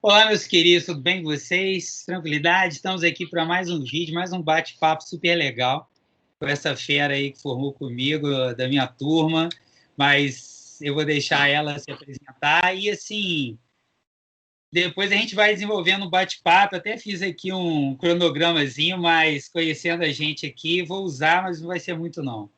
Olá, meus queridos, tudo bem com vocês? Tranquilidade? Estamos aqui para mais um vídeo, mais um bate-papo super legal com essa fera aí que formou comigo, da minha turma, mas eu vou deixar ela se apresentar e, assim, depois a gente vai desenvolvendo um bate-papo. Até fiz aqui um cronogramazinho, mas conhecendo a gente aqui, vou usar, mas não vai ser muito, não.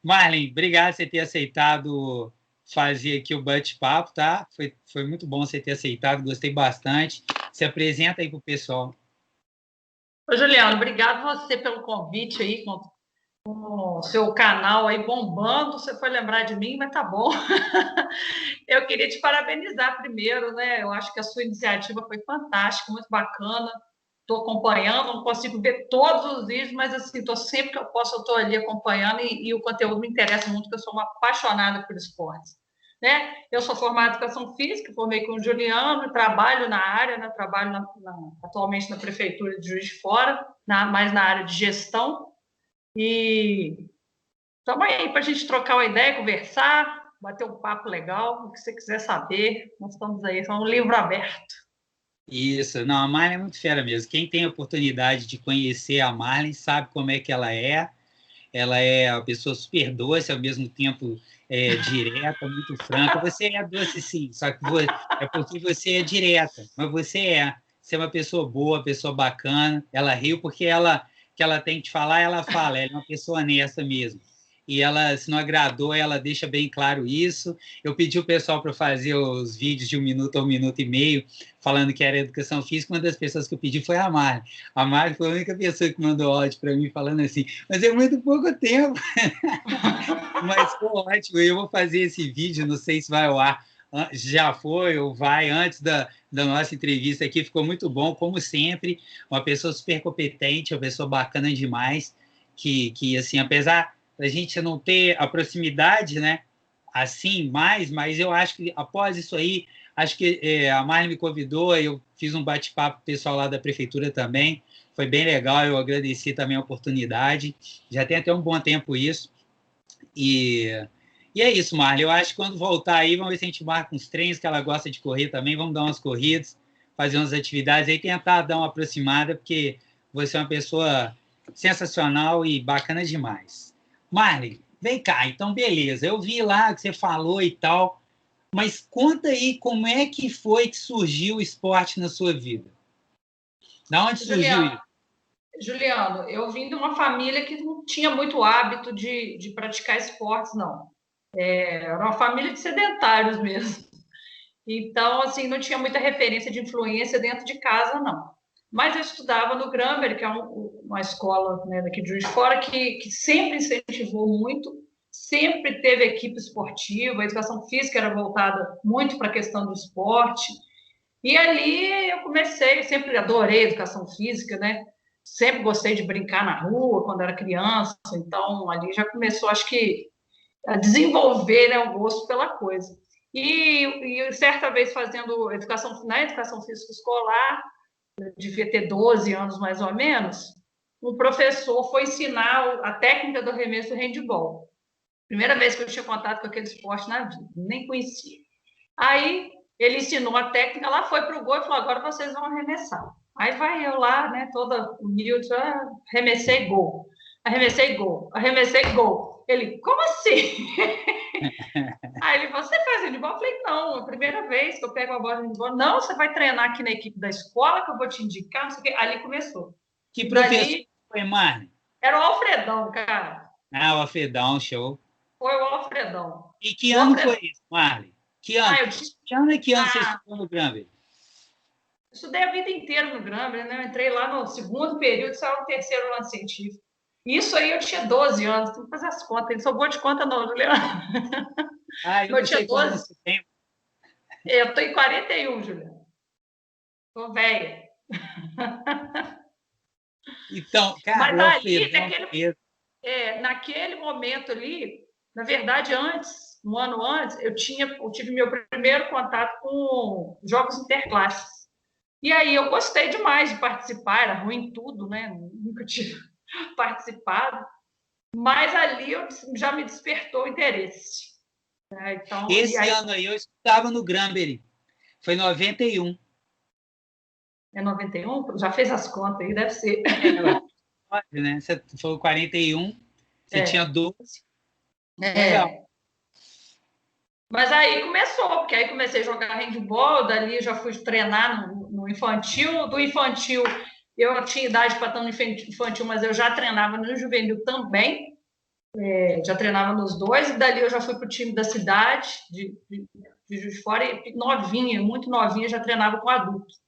Marlene, obrigado por você ter aceitado fazer aqui o bate-papo, tá? Foi muito bom você ter aceitado, gostei bastante. Se apresenta aí para o pessoal. Ô, Juliano, obrigado você pelo convite aí, com o seu canal aí bombando. Você foi lembrar de mim, mas tá bom. Eu queria te parabenizar primeiro, né? Eu acho que a sua iniciativa foi fantástica, muito bacana. Estou acompanhando, não consigo ver todos os vídeos, mas assim, sempre que eu posso, eu estou ali acompanhando e o conteúdo me interessa muito, porque eu sou uma apaixonada por esportes. Né? Eu sou formada em educação física, formei com o Juliano, trabalho na área, né? Trabalho atualmente na prefeitura de Juiz de Fora, mais na área de gestão. E estamos aí para a gente trocar uma ideia, conversar, bater um papo legal, o que você quiser saber, nós estamos aí, é um livro aberto. Isso, não, a Marlene é muito fera mesmo. Quem tem a oportunidade de conhecer a Marlene sabe como é que ela é. Ela é uma pessoa super doce, ao mesmo tempo direta, muito franca. Você é doce, sim, só que é porque você é direta, mas você é uma pessoa boa, pessoa bacana. Ela riu porque que ela tem que falar, ela fala. Ela é uma pessoa honesta mesmo. E ela, se não agradou, ela deixa bem claro isso. Eu pedi o pessoal para fazer os vídeos de 1 minuto a 1 minuto e meio, falando que era educação física. Uma das pessoas que eu pedi foi a Mari. A Mari foi a única pessoa que mandou áudio para mim falando assim, mas é muito pouco tempo. Mas foi ótimo. Eu vou fazer esse vídeo, não sei se vai ao ar. Já foi ou vai antes da nossa entrevista aqui. Ficou muito bom, como sempre. Uma pessoa super competente, uma pessoa bacana demais. Que assim, apesar da gente não ter a proximidade, né? Assim, mas eu acho que após isso aí, acho que a Marlene me convidou, eu fiz um bate-papo com o pessoal lá da prefeitura também. Foi bem legal, eu agradeci também a oportunidade. Já tem até um bom tempo isso. E, e é isso, Marli. Eu acho que quando voltar aí, vamos ver se a gente marca uns treinos, que ela gosta de correr também. Vamos dar umas corridas, fazer umas atividades aí, tentar dar uma aproximada, porque você é uma pessoa sensacional e bacana demais. Marli, vem cá. Então, beleza. Eu vi lá que você falou e tal, mas conta aí como é que foi que surgiu o esporte na sua vida? Da onde surgiu isso? Juliano, eu vim de uma família que não tinha muito hábito de praticar esportes, não. Era uma família de sedentários mesmo. Então, assim, não tinha muita referência de influência dentro de casa, não. Mas eu estudava no Gramber, que é uma escola, né, daqui de Juiz de Fora, que sempre incentivou muito, sempre teve equipe esportiva, a educação física era voltada muito para a questão do esporte. E ali eu comecei, sempre adorei educação física, né? Sempre gostei de brincar na rua quando era criança, então ali já começou, acho que, a desenvolver, né, o gosto pela coisa. E certa vez fazendo educação física escolar, eu devia ter 12 anos mais ou menos, um professor foi ensinar a técnica do arremesso do handball. Primeira vez que eu tinha contato com aquele esporte na vida, nem conhecia. Aí ele ensinou a técnica, lá foi para o gol e falou: agora vocês vão arremessar. Aí vai eu lá, né, toda humilde, arremessei gol, arremessei gol, arremessei gol. Ele, como assim? Aí ele falou: você faz handball? Eu falei: não, é a primeira vez que eu pego a bola de handball. Não, você vai treinar aqui na equipe da escola, que eu vou te indicar, não sei o quê. Ali começou. Que E professor dali foi, Marlene? era o Alfredão, cara. Ah, o Alfredão, show. Foi o Alfredão. E que O ano foi Alfredão. isso, Marley? Que ano? Ah, eu tinha. Que ano você Ah, estudou no Granville? estudei a vida inteira no Grambler, né? Eu entrei lá no segundo período, saiu no terceiro ano científico. Isso aí eu tinha 12 anos, tem que fazer as contas, não sou boa de conta não, Juliana. Ah, eu Eu não tinha sei quantos anos 12, você tem. eu estou em 41, Juliana. Estou velha. Então, cara, Mas o ali, Alfredão mesmo. naquele momento ali, na verdade, antes, um ano antes, eu tive meu primeiro contato com jogos interclasses. E aí eu gostei demais de participar, era ruim em tudo, né? Nunca tinha participado. Mas ali já me despertou o interesse. Né? Então, e Esse aí, ano aí eu estudava no Granbury. Foi 91. É 91? Já fez as contas aí, deve ser. Né? Você falou 41, você tinha 12. Legal. Mas aí começou, porque aí comecei a jogar handball, dali já fui treinar no infantil. Do infantil, eu tinha idade para estar no infantil, mas eu já treinava no juvenil também. Já treinava nos dois, e dali eu já fui para o time da cidade, de Juiz de Fora, e novinha, muito novinha, já treinava com adultos.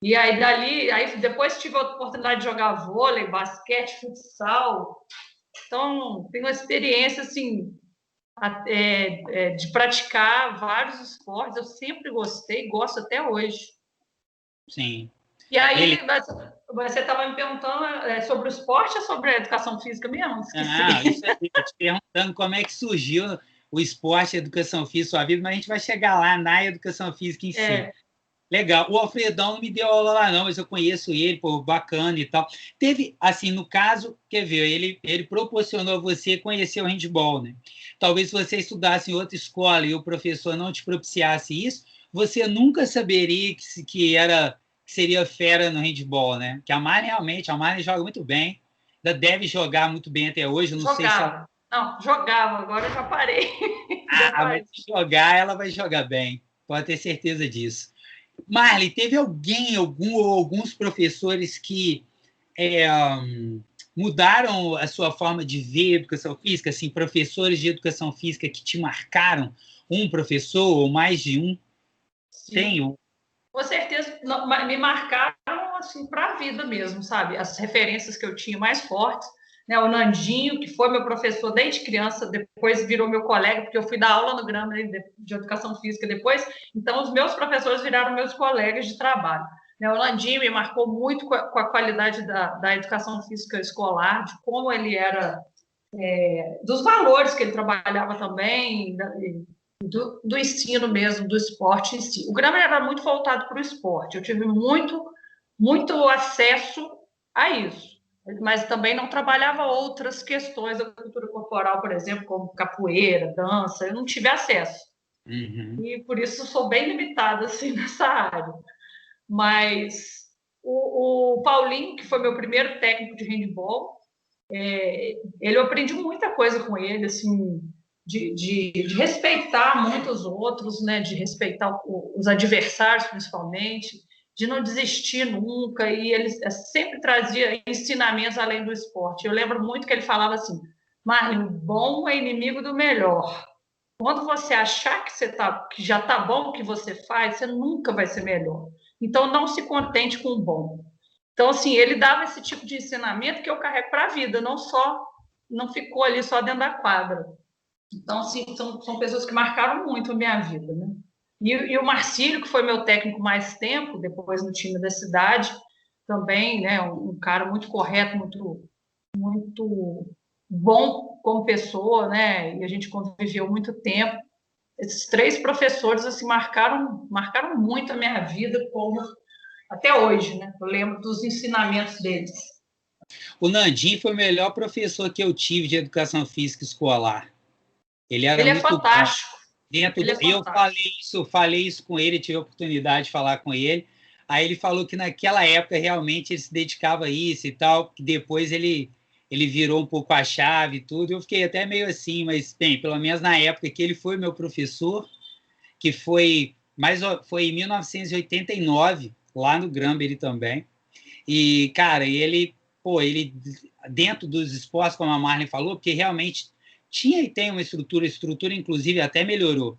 E aí dali, aí depois tive a oportunidade de jogar vôlei, basquete, futsal. Então, tenho uma experiência, assim, de praticar vários esportes. Eu sempre gostei, gosto até hoje. Sim. E aí, você estava me perguntando sobre o esporte ou sobre a educação física mesmo? Esqueci. Isso aí, te perguntando como é que surgiu o esporte, a educação física, sua vida, mas a gente vai chegar lá na educação física em si. Legal. O Alfredão não me deu aula lá, não, mas eu conheço ele, pô, bacana e tal. Teve, assim, no caso, quer ver, ele proporcionou a você conhecer o handball, né? Talvez se você estudasse em outra escola e o professor não te propiciasse isso, você nunca saberia que seria fera no handball, né? Que a Mari joga muito bem, ainda deve jogar muito bem até hoje, não sei se ela... Não, jogava, agora eu já parei. Mas se jogar, ela vai jogar bem, pode ter certeza disso. Marli, teve algum ou alguns professores que mudaram a sua forma de ver a educação física, assim, professores de educação física que te marcaram? Um professor ou mais de um? Sim. Tem? Com certeza, me marcaram assim, para a vida mesmo, sabe? As referências que eu tinha mais fortes, né? O Nandinho, que foi meu professor desde criança, depois virou meu colega, porque eu fui dar aula no Grama de Educação Física depois, então os meus professores viraram meus colegas de trabalho. O Nandinho me marcou muito com a qualidade da educação física escolar, de como ele era, dos valores que ele trabalhava também, do ensino mesmo, do esporte em si. O Grama era muito voltado para o esporte, eu tive muito acesso a isso, mas também não trabalhava outras questões da cultura corporal, por exemplo, como capoeira, dança, eu não tive acesso. Uhum. E por isso sou bem limitada assim, nessa área. Mas o Paulinho, que foi meu primeiro técnico de handball, eu aprendi muita coisa com ele, assim, de respeitar muitos outros, né, de respeitar os adversários, principalmente, de não desistir nunca, e ele sempre trazia ensinamentos além do esporte. Eu lembro muito que ele falava assim, Marlon, o bom é inimigo do melhor. Quando você achar que já está bom o que você faz, você nunca vai ser melhor. Então, não se contente com o bom. Então, assim, ele dava esse tipo de ensinamento que eu carrego para a vida, não ficou ali só dentro da quadra. Então, assim, são pessoas que marcaram muito a minha vida, né? E o Marcílio, que foi meu técnico mais tempo, depois no time da cidade, também, né, um cara muito correto, muito bom como pessoa, né? E a gente conviveu muito tempo. Esses três professores assim marcaram muito a minha vida como até hoje, né? Eu lembro dos ensinamentos deles. O Nandinho foi o melhor professor que eu tive de educação física escolar. Ele era muito fantástico. Eu falei isso com ele, tive a oportunidade de falar com ele. Aí ele falou que naquela época realmente ele se dedicava a isso e tal, que depois ele virou um pouco a chave e tudo. Eu fiquei até meio assim, mas bem, pelo menos na época que ele foi meu professor, que foi em 1989, lá no Granbury também. E, cara, ele dentro dos esportes, como a Marlene falou, porque realmente tinha e tem uma estrutura inclusive até melhorou.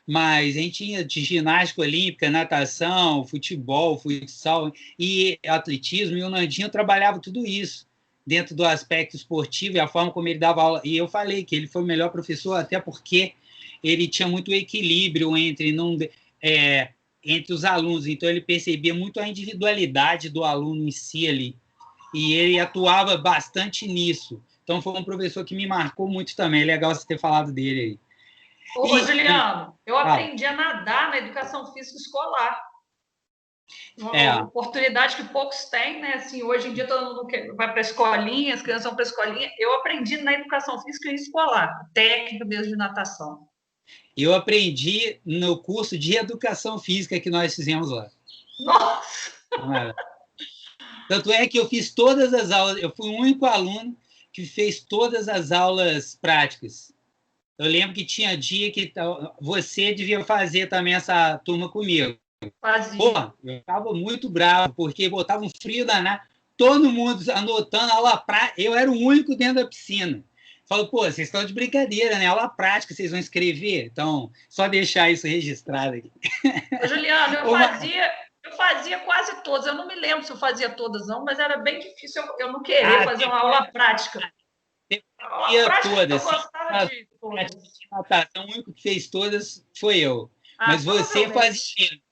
Mas a gente tinha de ginástica olímpica, natação, futebol, futsal e atletismo, e o Nandinho trabalhava tudo isso dentro do aspecto esportivo e a forma como ele dava aula. E eu falei que ele foi o melhor professor, até porque ele tinha muito equilíbrio entre os alunos, então ele percebia muito a individualidade do aluno em si ali, e ele atuava bastante nisso. Então foi um professor que me marcou muito também. É legal você ter falado dele aí. Ô, Juliano, eu aprendi a nadar na educação física escolar. Uma oportunidade que poucos têm, né? Assim, hoje em dia todo mundo vai para a escolinha, as crianças vão para a escolinha. Eu aprendi na educação física escolar, técnica mesmo de natação. Eu aprendi no curso de educação física que nós fizemos lá. Nossa! Tanto é que eu fiz todas as aulas, eu fui o único aluno que fez todas as aulas práticas. Eu lembro que tinha dia que você devia fazer também essa turma comigo. Pô, Fazia. eu estava muito bravo, porque botava um frio danado, todo mundo anotando aula prática, eu era o único dentro da piscina. Falo, pô, vocês estão de brincadeira, né? Aula prática, vocês vão escrever? Então, só deixar isso registrado aqui. Ô, Juliano, Ô, eu fazia quase todas. Eu não me lembro se eu fazia todas, não, mas era bem difícil eu não querer fazer uma aula prática. A aula fazia prática eu todas. gostava de todas. Natação, o único que fez todas foi eu. Ah, Mas você provavelmente. fazia.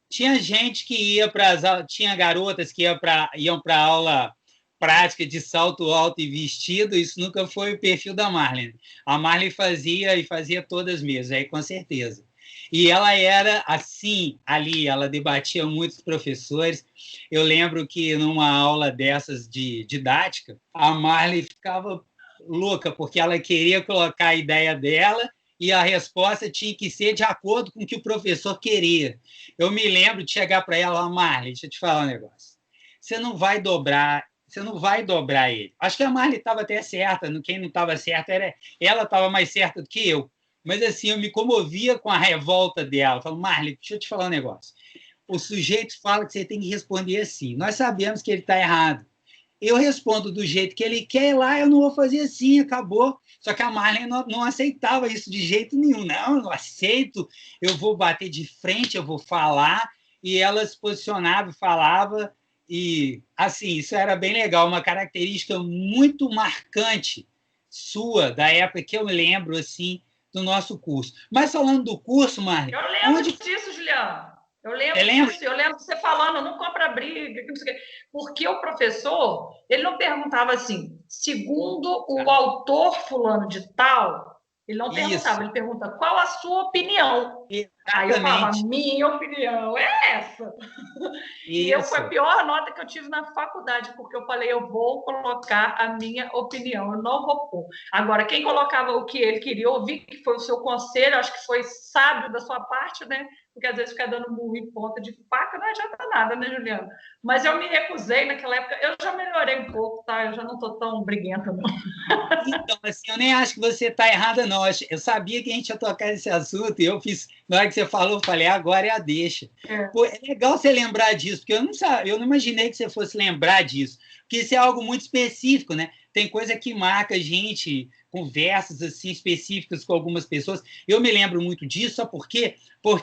Tinha gente que ia para as aulas, tinha garotas que iam para aula prática de salto alto e vestido, isso nunca foi o perfil da Marlene. A Marlene fazia e fazia todas mesmo, aí com certeza. E ela era assim, ali, ela debatia muitos professores. Eu lembro que numa aula dessas de didática, a Marlene ficava louca, porque ela queria colocar a ideia dela e a resposta tinha que ser de acordo com o que o professor queria. Eu me lembro de chegar para ela, Marley, deixa eu te falar um negócio. Você não vai dobrar ele. Acho que a Marley estava até certa, quem não estava certa era ela, estava mais certa do que eu. Mas assim, eu me comovia com a revolta dela. Eu falo, Marley, deixa eu te falar um negócio. O sujeito fala que você tem que responder assim. Nós sabemos que ele está errado. Eu respondo do jeito que ele quer, lá eu não vou fazer assim, acabou. Só que a Marlene não aceitava isso de jeito nenhum. Não, eu não aceito, eu vou bater de frente, eu vou falar. E ela se posicionava e falava. E, assim, isso era bem legal, uma característica muito marcante sua, da época que eu me lembro, assim, do nosso curso. Mas falando do curso, Marlene, Eu lembro onde disso, Juliano. Eu você lembro lembra? disso. Eu lembro você falando, não compra briga, porque o professor, ele não perguntava assim, segundo o autor fulano de tal, ele não perguntava, Isso, ele pergunta qual a sua opinião. Aí eu falava, exatamente. minha opinião é essa. Foi a Isso. pior nota que eu tive na faculdade, porque eu falei, eu vou colocar a minha opinião, eu não vou pôr. Agora, quem colocava o que ele queria ouvir, que foi o seu conselho, acho que foi sábio da sua parte, né? Porque às vezes ficar dando murro em ponta de faca não adianta nada, né, Juliana? Mas eu me recusei naquela época, eu já melhorei um pouco, tá? Eu já não estou tão briguenta, não. Então, assim, eu nem acho que você está errada, não. Eu sabia que a gente ia tocar esse assunto e eu fiz, na hora que você falou, eu falei, agora é a deixa. É. Pô, é legal você lembrar disso, porque eu não imaginei que você fosse lembrar disso, porque isso é algo muito específico, né? Tem coisa que marca a gente, conversas assim específicas com algumas pessoas. Eu me lembro muito disso, só porque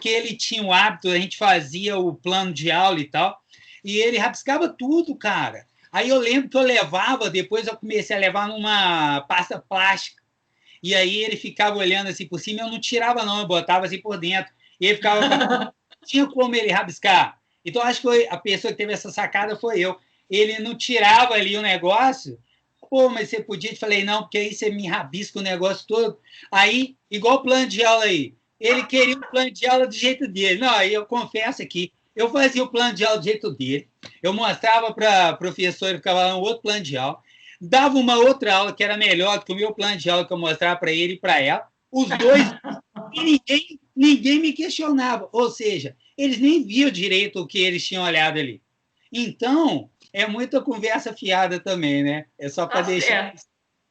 ele tinha o hábito, a gente fazia o plano de aula e tal, e ele rabiscava tudo, cara. Aí eu lembro que eu levava, depois eu comecei a levar numa pasta plástica. E aí ele ficava olhando assim por cima, eu não tirava não, eu botava assim por dentro. E ele ficava não tinha como ele rabiscar. Então acho que a pessoa que teve essa sacada foi eu. Ele não tirava ali o negócio. Pô, mas você podia? Eu falei, não, porque aí você me rabisca o negócio todo. Aí, igual o plano de aula aí, ele queria o plano de aula do jeito dele. Não, aí eu confesso aqui, eu fazia o plano de aula do jeito dele, eu mostrava para a professora, ficava lá um outro plano de aula, dava uma outra aula que era melhor do que o meu plano de aula que eu mostrava para ele e para ela, os dois, e ninguém me questionava. Ou seja, eles nem viam direito o que eles tinham olhado ali. Então, é muita conversa fiada também, né? É só para Tá deixar, certo.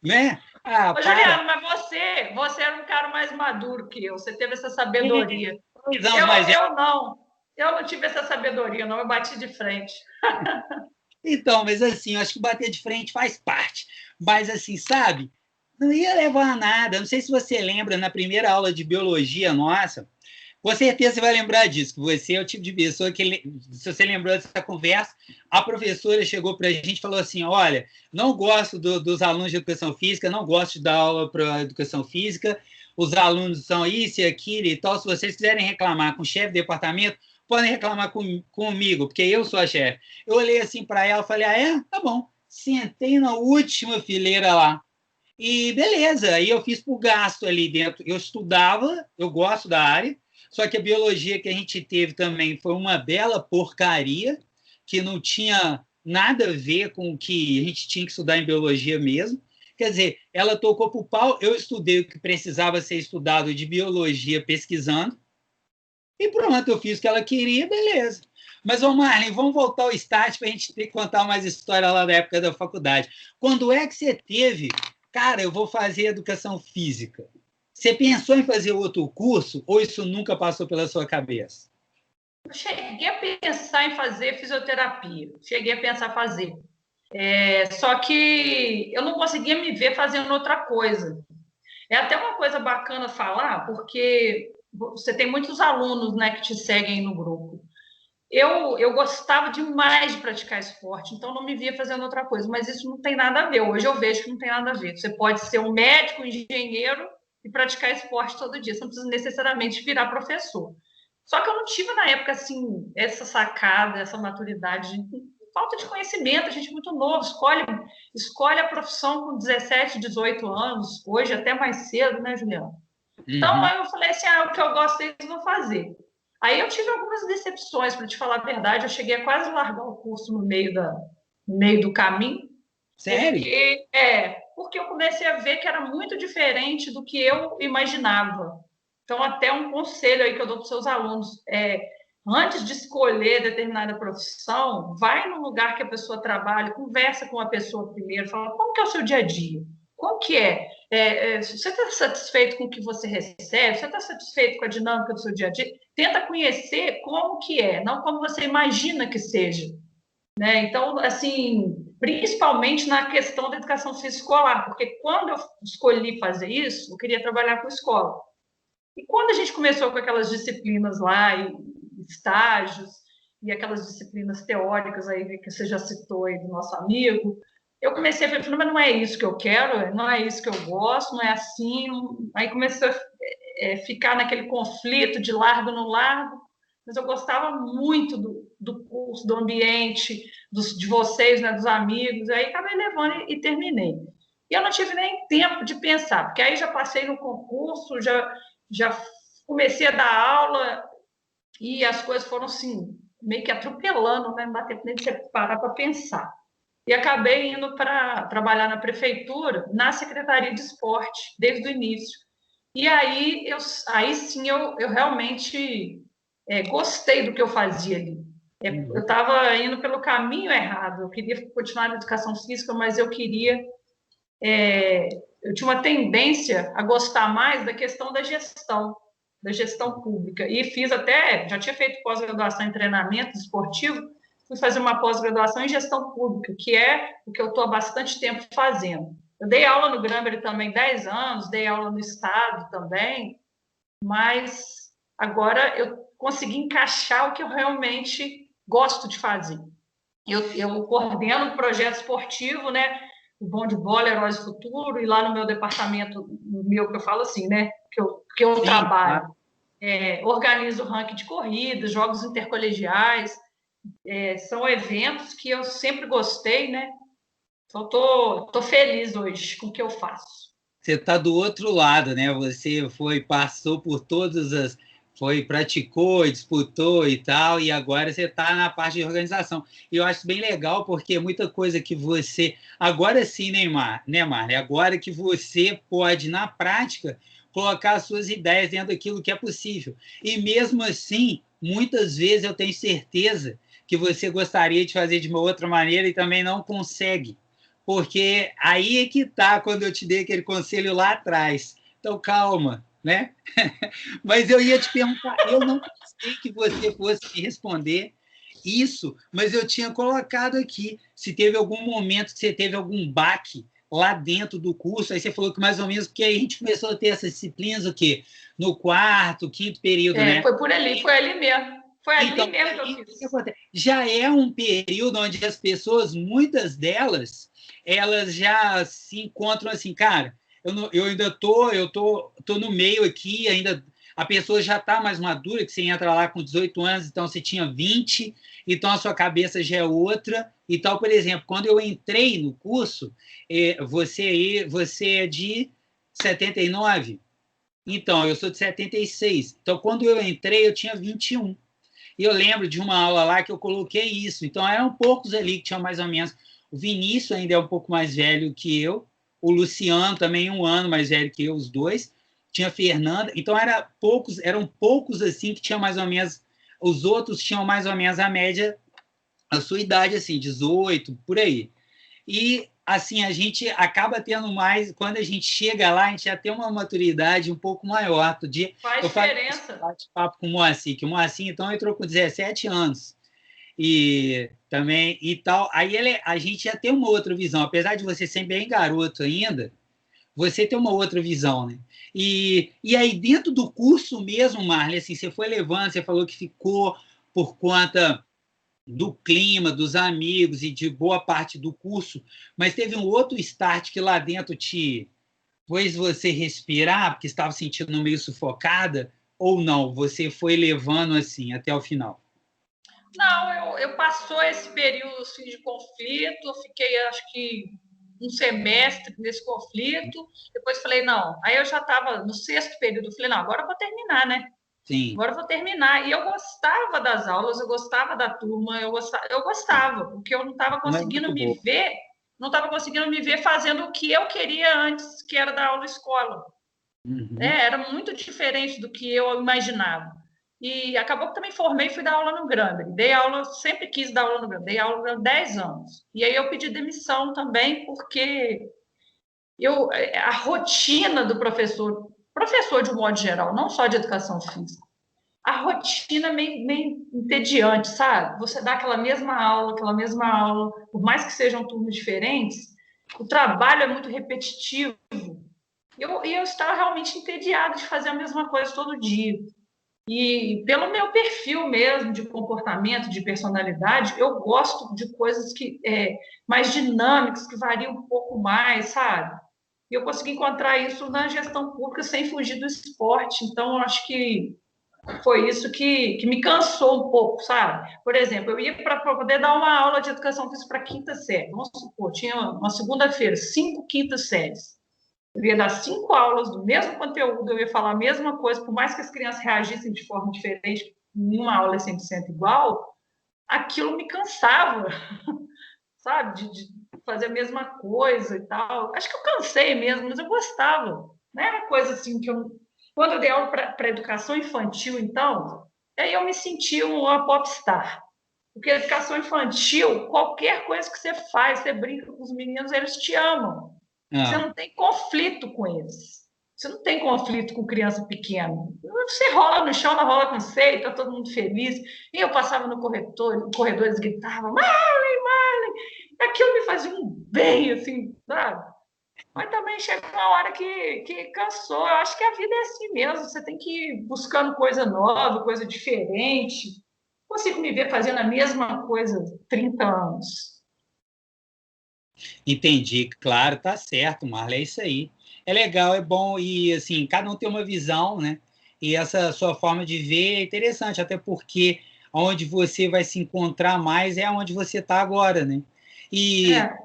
né? Ah, Ô, para. Juliano, mas você era um cara mais maduro que eu, você teve essa sabedoria. 2 anos mais velho. Eu não tive essa sabedoria, não, eu bati de frente. Então, mas assim, eu acho que bater de frente faz parte. Mas assim, sabe? Não ia levar a nada. Não sei se você lembra, na primeira aula de biologia nossa, com certeza você vai lembrar disso, que você é o tipo de pessoa que, se você lembrou dessa conversa, a professora chegou para a gente e falou assim, olha, não gosto dos alunos de educação física, não gosto de dar aula para educação física, os alunos são isso e aquilo e tal, se vocês quiserem reclamar com o chefe de departamento, podem reclamar comigo, porque eu sou a chefe. Eu olhei assim para ela e falei, ah, é? Tá bom. Sentei na última fileira lá. E beleza, aí eu fiz por gasto ali dentro. Eu estudava, eu gosto da área, só que a biologia que a gente teve também foi uma bela porcaria, que não tinha nada a ver com o que a gente tinha que estudar em biologia mesmo. Quer dizer, ela tocou para o pau, eu estudei o que precisava ser estudado de biologia pesquisando, E pronto, eu fiz o que ela queria, beleza. Mas, ô Marlene, vamos voltar ao start para a gente ter que contar mais história lá da época da faculdade. Quando é que você teve, cara, eu vou fazer educação física? Você pensou em fazer outro curso ou isso nunca passou pela sua cabeça? Eu cheguei a pensar em fazer fisioterapia, cheguei a pensar em fazer. Só que eu não conseguia me ver fazendo outra coisa. É até uma coisa bacana falar, porque você tem muitos alunos, né, que te seguem no grupo. Eu gostava demais de praticar esporte, então não me via fazendo outra coisa, mas isso não tem nada a ver. Hoje eu vejo que não tem nada a ver. Você pode ser um médico, um engenheiro e praticar esporte todo dia. Você não precisa necessariamente virar professor. Só que eu não tive na época assim essa sacada, essa maturidade, falta de conhecimento. A gente é muito novo, escolhe a profissão com 17, 18 anos, hoje até mais cedo, né, Juliana? Então, aí eu falei assim, o que eu gosto eu vou fazer. Aí eu tive algumas decepções, para te falar a verdade, eu cheguei a quase largar o curso no meio do caminho. Sério? Porque eu comecei a ver que era muito diferente do que eu imaginava. Então, até um conselho aí que eu dou para os seus alunos antes de escolher determinada profissão, vai no lugar que a pessoa trabalha, conversa com a pessoa primeiro, fala como que é o seu dia a dia, como que é? Você está satisfeito com o que você recebe? Você está satisfeito com a dinâmica do seu dia a dia? Tenta conhecer como que é, não como você imagina que seja. Né? Então, assim, principalmente na questão da educação física escolar, porque quando eu escolhi fazer isso, eu queria trabalhar com escola. E quando a gente começou com aquelas disciplinas lá, e estágios, e aquelas disciplinas teóricas aí que você já citou aí do nosso amigo, eu comecei a ver, mas não é isso que eu quero, não é isso que eu gosto, não é assim. Aí comecei a ficar naquele conflito de largo no largo, mas eu gostava muito do curso, do ambiente, de vocês, né, dos amigos, aí acabei levando e terminei. E eu não tive nem tempo de pensar, porque aí já passei no concurso, já comecei a dar aula e as coisas foram assim, meio que atropelando, né? Não dá tempo nem de você parar para pensar. E acabei indo para trabalhar na prefeitura, na Secretaria de Esporte, desde o início. E aí sim eu realmente gostei do que eu fazia ali. Eu estava indo pelo caminho errado. Eu queria continuar na educação física, mas eu queria eu tinha uma tendência a gostar mais da questão da gestão pública. E já tinha feito pós-graduação em treinamento esportivo, fui fazer uma pós-graduação em gestão pública, que é o que eu estou há bastante tempo fazendo. Eu dei aula no Gramber também 10 anos, dei aula no Estado também, mas agora eu consegui encaixar o que eu realmente gosto de fazer. Eu coordeno um projeto esportivo, né? O Bom de Bola, Heróis do Futuro, e lá no meu departamento, que eu falo assim, né? Que eu trabalho. Organizo o ranking de corridas, jogos intercolegiais, são eventos que eu sempre gostei, né? Então, tô feliz hoje com o que eu faço. Você está do outro lado, né? Você passou por praticou, disputou e tal, e agora você está na parte de organização. E eu acho bem legal, porque muita coisa que você. Agora sim, Neymar, né, Marley? Agora que você pode, na prática, colocar as suas ideias dentro daquilo que é possível. E mesmo assim, muitas vezes eu tenho certeza que você gostaria de fazer de uma outra maneira e também não consegue. Porque aí é que está quando eu te dei aquele conselho lá atrás. Então, calma, né? Mas eu ia te perguntar, eu não pensei que você fosse me responder isso, mas eu tinha colocado aqui, se teve algum momento que você teve algum baque lá dentro do curso, aí você falou que mais ou menos, porque aí a gente começou a ter essas disciplinas, o quê? No quarto, quinto período, né? Foi ali mesmo. Foi ali mesmo que eu fiz. Já é um período onde as pessoas, muitas delas, elas já se encontram assim, cara, eu ainda tô no meio aqui, ainda a pessoa já está mais madura, que você entra lá com 18 anos, então você tinha 20, então a sua cabeça já é outra. Então, por exemplo, quando eu entrei no curso, você é de 79? Então, eu sou de 76. Então, quando eu entrei, eu tinha 21. E eu lembro de uma aula lá que eu coloquei isso. Então, eram poucos ali que tinham mais ou menos. O Vinícius ainda é um pouco mais velho que eu. O Luciano também 1 ano mais velho que eu, os dois. tinha a Fernanda, então eram poucos assim que tinham mais ou menos, os outros tinham mais ou menos a média, a sua idade, assim, 18, por aí. E, assim, a gente acaba tendo mais, quando a gente chega lá, a gente já tem uma maturidade um pouco maior. Outro dia, Faz eu falei diferença. bate-papo com o Moacir, que o Moacir, então, entrou com 17 anos. E também, e tal. Aí a gente já tem uma outra visão. Apesar de você ser bem garoto ainda, você tem uma outra visão, né? E aí, dentro do curso mesmo, Marley, assim, você foi levando, você falou que ficou por conta do clima, dos amigos e de boa parte do curso, mas teve um outro start que lá dentro te fez você respirar, porque estava sentindo meio sufocada, ou não? Você foi levando assim até o final? Não, eu passou esse período assim, de conflito, eu fiquei, acho que, um semestre nesse conflito, depois falei, não, aí eu já estava no sexto período, eu falei, não, agora eu vou terminar, né? Sim. Agora eu vou terminar. E eu gostava das aulas, eu gostava da turma, eu gostava, porque eu não estava Não é conseguindo muito me boa. ver, não estava conseguindo me ver fazendo o que eu queria antes, que era dar aula escola. Uhum. Era muito diferente do que eu imaginava. E acabou que também formei e fui dar aula no Gramber. Dei aula, sempre quis dar aula no Gramber, dei aula há 10 anos. E aí eu pedi demissão também, porque a rotina do professor de um modo geral, não só de educação física, a rotina é meio entediante, sabe? Você dá aquela mesma aula, por mais que sejam turmas diferentes, o trabalho é muito repetitivo. E eu estava realmente entediada de fazer a mesma coisa todo dia. E pelo meu perfil mesmo de comportamento, de personalidade, eu gosto de coisas que mais dinâmicas, que variam um pouco mais, sabe? E eu consegui encontrar isso na gestão pública sem fugir do esporte. Então, eu acho que foi isso que me cansou um pouco, sabe? Por exemplo, eu ia para poder dar uma aula de educação física para quinta série. Vamos supor, tinha uma segunda-feira, 5 quintas séries. Eu ia dar 5 aulas do mesmo conteúdo, eu ia falar a mesma coisa, por mais que as crianças reagissem de forma diferente, nenhuma aula é 100% igual, aquilo me cansava, sabe? De fazer a mesma coisa e tal. Acho que eu cansei mesmo, mas eu gostava. Não era coisa assim que eu. Quando eu dei aula para educação infantil, então, aí eu me senti uma popstar. Porque educação infantil, qualquer coisa que você faz, você brinca com os meninos, eles te amam. Você Ah, não tem conflito com eles. Você não tem conflito com criança pequena. Você rola no chão, ela rola com você, está todo mundo feliz. E eu passava no corredor, eles gritavam, Marley, Marley. Aquilo me fazia um bem, assim, sabe? Mas também chega uma hora que cansou. Eu acho que a vida é assim mesmo. Você tem que ir buscando coisa nova, coisa diferente. Consigo me ver fazendo a mesma coisa 30 anos. entendi, claro, tá certo, Marley, é isso aí. É legal, é bom, e assim, cada um tem uma visão, né? E essa sua forma de ver é interessante, até porque onde você vai se encontrar mais é onde você está agora, né? E É,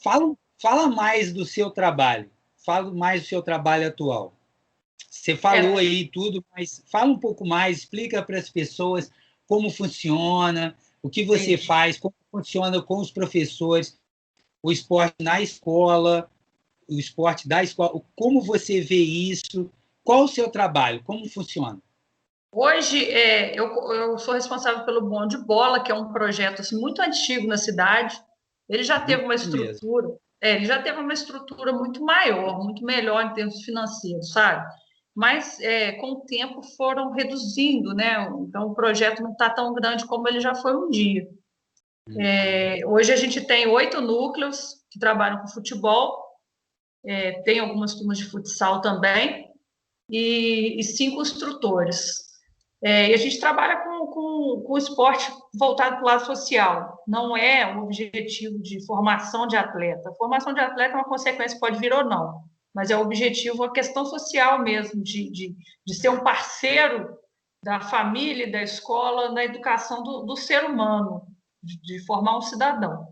fala mais do seu trabalho, fala mais do seu trabalho atual. Você falou é, aí tudo, mas fala um pouco mais, explica para as pessoas como funciona, o que você entendi. faz, como funciona com os professores, o esporte na escola, o esporte da escola, como você vê isso, qual o seu trabalho, como funciona? Hoje, eu sou responsável pelo Bom de Bola, que é um projeto assim, muito antigo na cidade. Ele já teve Muito uma mesmo. estrutura, ele já teve uma estrutura muito maior, muito melhor em termos financeiros, sabe? Mas com o tempo foram reduzindo, né? Então o projeto não está tão grande como ele já foi um dia. Hoje a gente tem 8 núcleos que trabalham com futebol, tem algumas turmas de futsal também, e 5 instrutores. E a gente trabalha com esporte voltado para o lado social. Não é um objetivo de formação de atleta. A formação de atleta é uma consequência, pode vir ou não, mas é o objetivo, a questão social mesmo, de ser um parceiro da família e da escola na educação do ser humano, de formar um cidadão.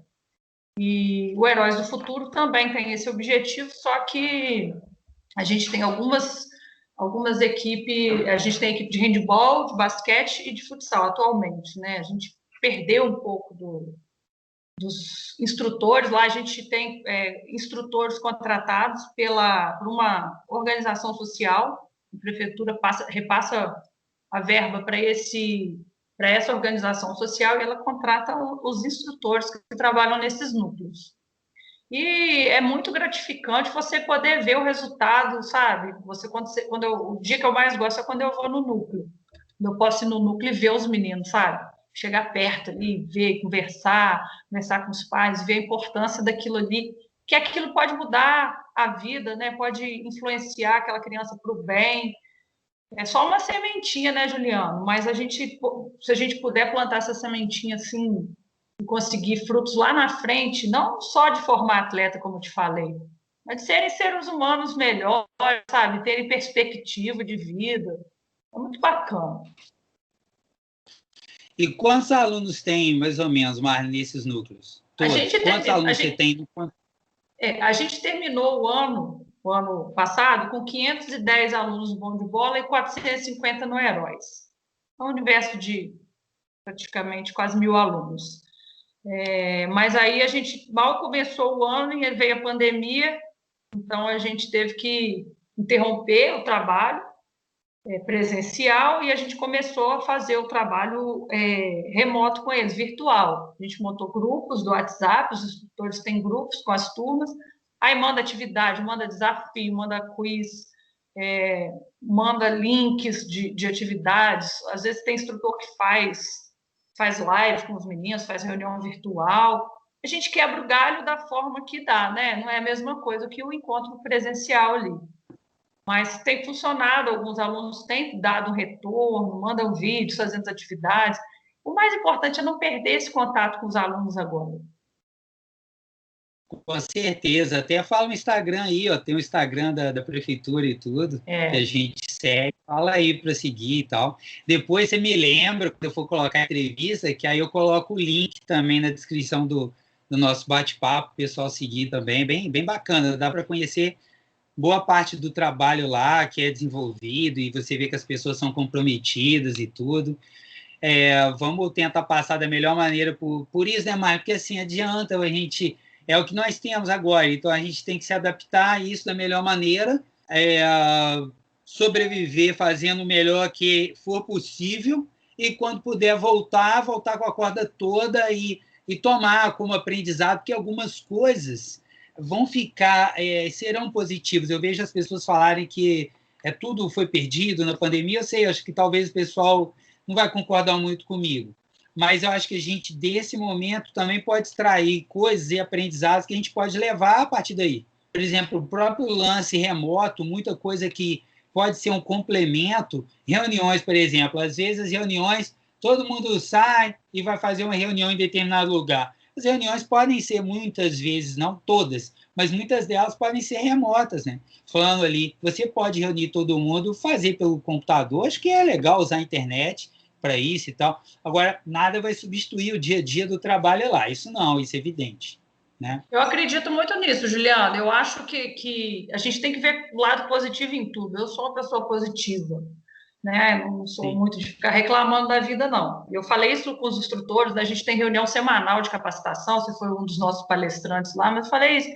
E o Heróis do Futuro também tem esse objetivo, só que a gente tem algumas equipes, a gente tem a equipe de handball, de basquete e de futsal atualmente, né? A gente perdeu um pouco dos instrutores, lá a gente tem instrutores contratados por uma organização social, a prefeitura repassa a verba para essa organização social e ela contrata os instrutores que trabalham nesses núcleos. E é muito gratificante você poder ver o resultado, sabe? O dia que eu mais gosto é quando eu vou no núcleo. Eu posso ir no núcleo e ver os meninos, sabe? Chegar perto ali, ver, conversar com os pais, ver a importância daquilo ali, que aquilo pode mudar a vida, né? Pode influenciar aquela criança para o bem. É só uma sementinha, né, Juliano? Mas se a gente puder plantar essa sementinha assim e conseguir frutos lá na frente, não só de formar atleta, como eu te falei, mas de serem seres humanos melhores, sabe? Terem perspectiva de vida. É muito bacana. E quantos alunos tem, mais ou menos, Marlon, nesses núcleos? Todos. Quantos alunos você tem? A gente terminou o ano passado com 510 alunos no Bom de Bola e 450 no Heróis. É um universo de praticamente quase 1.000 alunos. Mas aí a gente mal começou o ano e veio a pandemia, então a gente teve que interromper o trabalho presencial e a gente começou a fazer o trabalho remoto com eles, virtual. A gente montou grupos do WhatsApp, os instrutores têm grupos com as turmas, aí manda atividade, manda desafio, manda quiz, manda links de atividades. Às vezes tem instrutor que faz live com os meninos, faz reunião virtual. A gente quebra o galho da forma que dá, né? Não é a mesma coisa que o encontro presencial ali. Mas tem funcionado, alguns alunos têm dado um retorno, mandam vídeos, fazendo atividades. O mais importante é não perder esse contato com os alunos agora. Com certeza. Até fala no Instagram aí, ó, tem o Instagram da prefeitura e tudo, que a gente segue. Fala aí para seguir e tal. Depois você me lembra, quando eu for colocar a entrevista, que aí eu coloco o link também na descrição do nosso bate-papo, o pessoal seguir também. Bem bacana, dá para conhecer boa parte do trabalho lá que é desenvolvido e você vê que as pessoas são comprometidas e tudo. Vamos tentar passar da melhor maneira por isso, né, Mário? Porque assim, adianta a gente... É o que nós temos agora, então a gente tem que se adaptar a isso da melhor maneira, sobreviver fazendo o melhor que for possível e quando puder voltar com a corda toda e tomar como aprendizado que algumas coisas vão ficar, serão positivos. Eu vejo as pessoas falarem que tudo foi perdido na pandemia. Eu sei, acho que talvez o pessoal não vai concordar muito comigo, mas eu acho que a gente, desse momento, também pode extrair coisas e aprendizados que a gente pode levar a partir daí. Por exemplo, o próprio lance remoto, muita coisa que pode ser um complemento. Reuniões, por exemplo, às vezes as reuniões, todo mundo sai e vai fazer uma reunião em determinado lugar. As reuniões podem ser muitas vezes, não todas, mas muitas delas podem ser remotas, né? Falando ali, você pode reunir todo mundo, fazer pelo computador, acho que é legal usar a internet para isso e tal. Agora, nada vai substituir o dia a dia do trabalho lá, isso não, isso é evidente, né? Eu acredito muito nisso, Juliana. Eu acho que a gente tem que ver o lado positivo em tudo. Eu sou uma pessoa positiva, né? Não sou muito de ficar reclamando da vida, não. Eu falei isso com os instrutores, né? A gente tem reunião semanal de capacitação, você foi um dos nossos palestrantes lá, mas eu falei isso.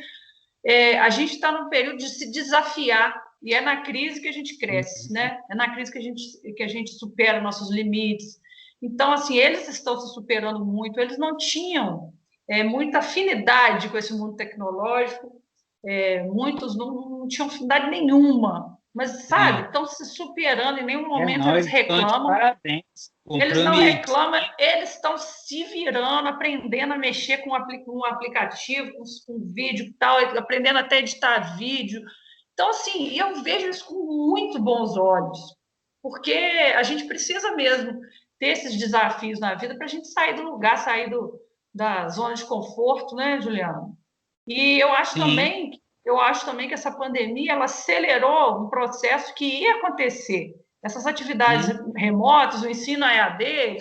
A gente está num período de se desafiar, e é na crise que a gente cresce, né? É na crise que a gente supera nossos limites. Então, assim, eles estão se superando muito, eles não tinham muita afinidade com esse mundo tecnológico, muitos não tinham afinidade nenhuma, mas, sabe, estão se superando, em nenhum momento eles reclamam. Parabéns. Eles não reclamam, eles estão se virando, aprendendo a mexer com um aplicativo, com vídeo e tal, aprendendo até a editar vídeo. Então, assim, eu vejo isso com muito bons olhos, porque a gente precisa mesmo ter esses desafios na vida para a gente sair do lugar, sair da zona de conforto, né, Juliano? E eu acho também que essa pandemia ela acelerou um processo que ia acontecer. Essas atividades remotas, o ensino EAD, ele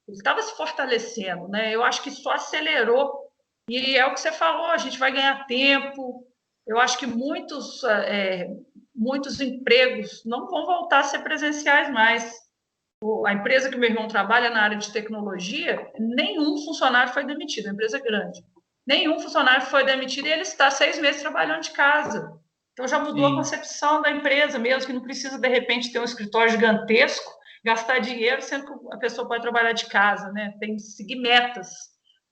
estava se fortalecendo, né? Eu acho que só acelerou. E é o que você falou, a gente vai ganhar tempo. Eu acho que muitos empregos não vão voltar a ser presenciais mais. A empresa que meu irmão trabalha na área de tecnologia, nenhum funcionário foi demitido, uma empresa grande. Nenhum funcionário foi demitido e ele está 6 meses trabalhando de casa. Então, já mudou a sim, concepção da empresa mesmo, que não precisa, de repente, ter um escritório gigantesco, gastar dinheiro, sendo que a pessoa pode trabalhar de casa, né? Tem que seguir metas,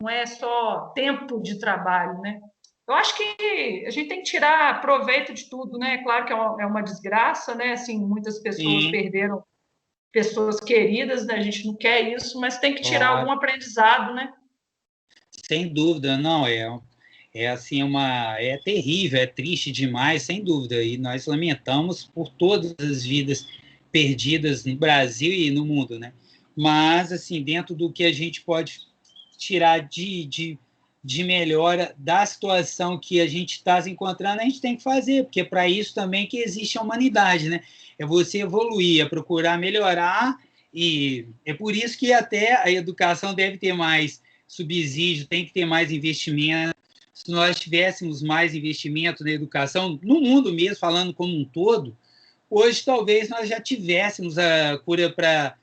não é só tempo de trabalho, né? Eu acho que a gente tem que tirar proveito de tudo, né? Claro que é uma desgraça, né? Assim, muitas pessoas sim, perderam pessoas queridas, né? A gente não quer isso, mas tem que tirar claro. algum aprendizado, né? Sem dúvida, não é assim é terrível, é triste demais, sem dúvida. E nós lamentamos por todas as vidas perdidas no Brasil e no mundo, né? Mas assim, dentro do que a gente pode tirar de melhora da situação que a gente está se encontrando, a gente tem que fazer, porque é para isso também que existe a humanidade, né? É você evoluir, é procurar melhorar, e é por isso que até a educação deve ter mais subsídio, tem que ter mais investimento. Se nós tivéssemos mais investimento na educação, no mundo mesmo, falando como um todo, hoje talvez nós já tivéssemos a cura para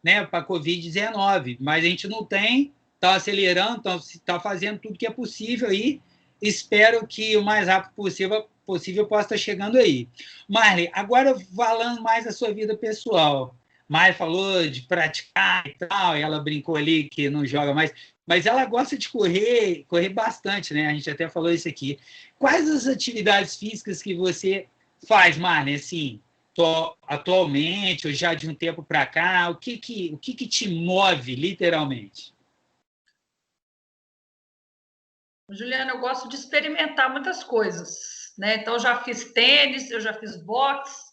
né, a Covid-19, mas a gente não tem, está acelerando, está fazendo tudo que é possível aí. Espero que o mais rápido possível possa estar chegando aí. Marley, agora falando mais da sua vida pessoal. Mai falou de praticar e tal, e ela brincou ali que não joga mais, mas ela gosta de correr bastante, né? A gente até falou isso aqui. Quais as atividades físicas que você faz, Marley, assim, atualmente, ou já de um tempo para cá? O que te move, literalmente? Juliana, eu gosto de experimentar muitas coisas, né? Então, eu já fiz tênis, eu já fiz boxe,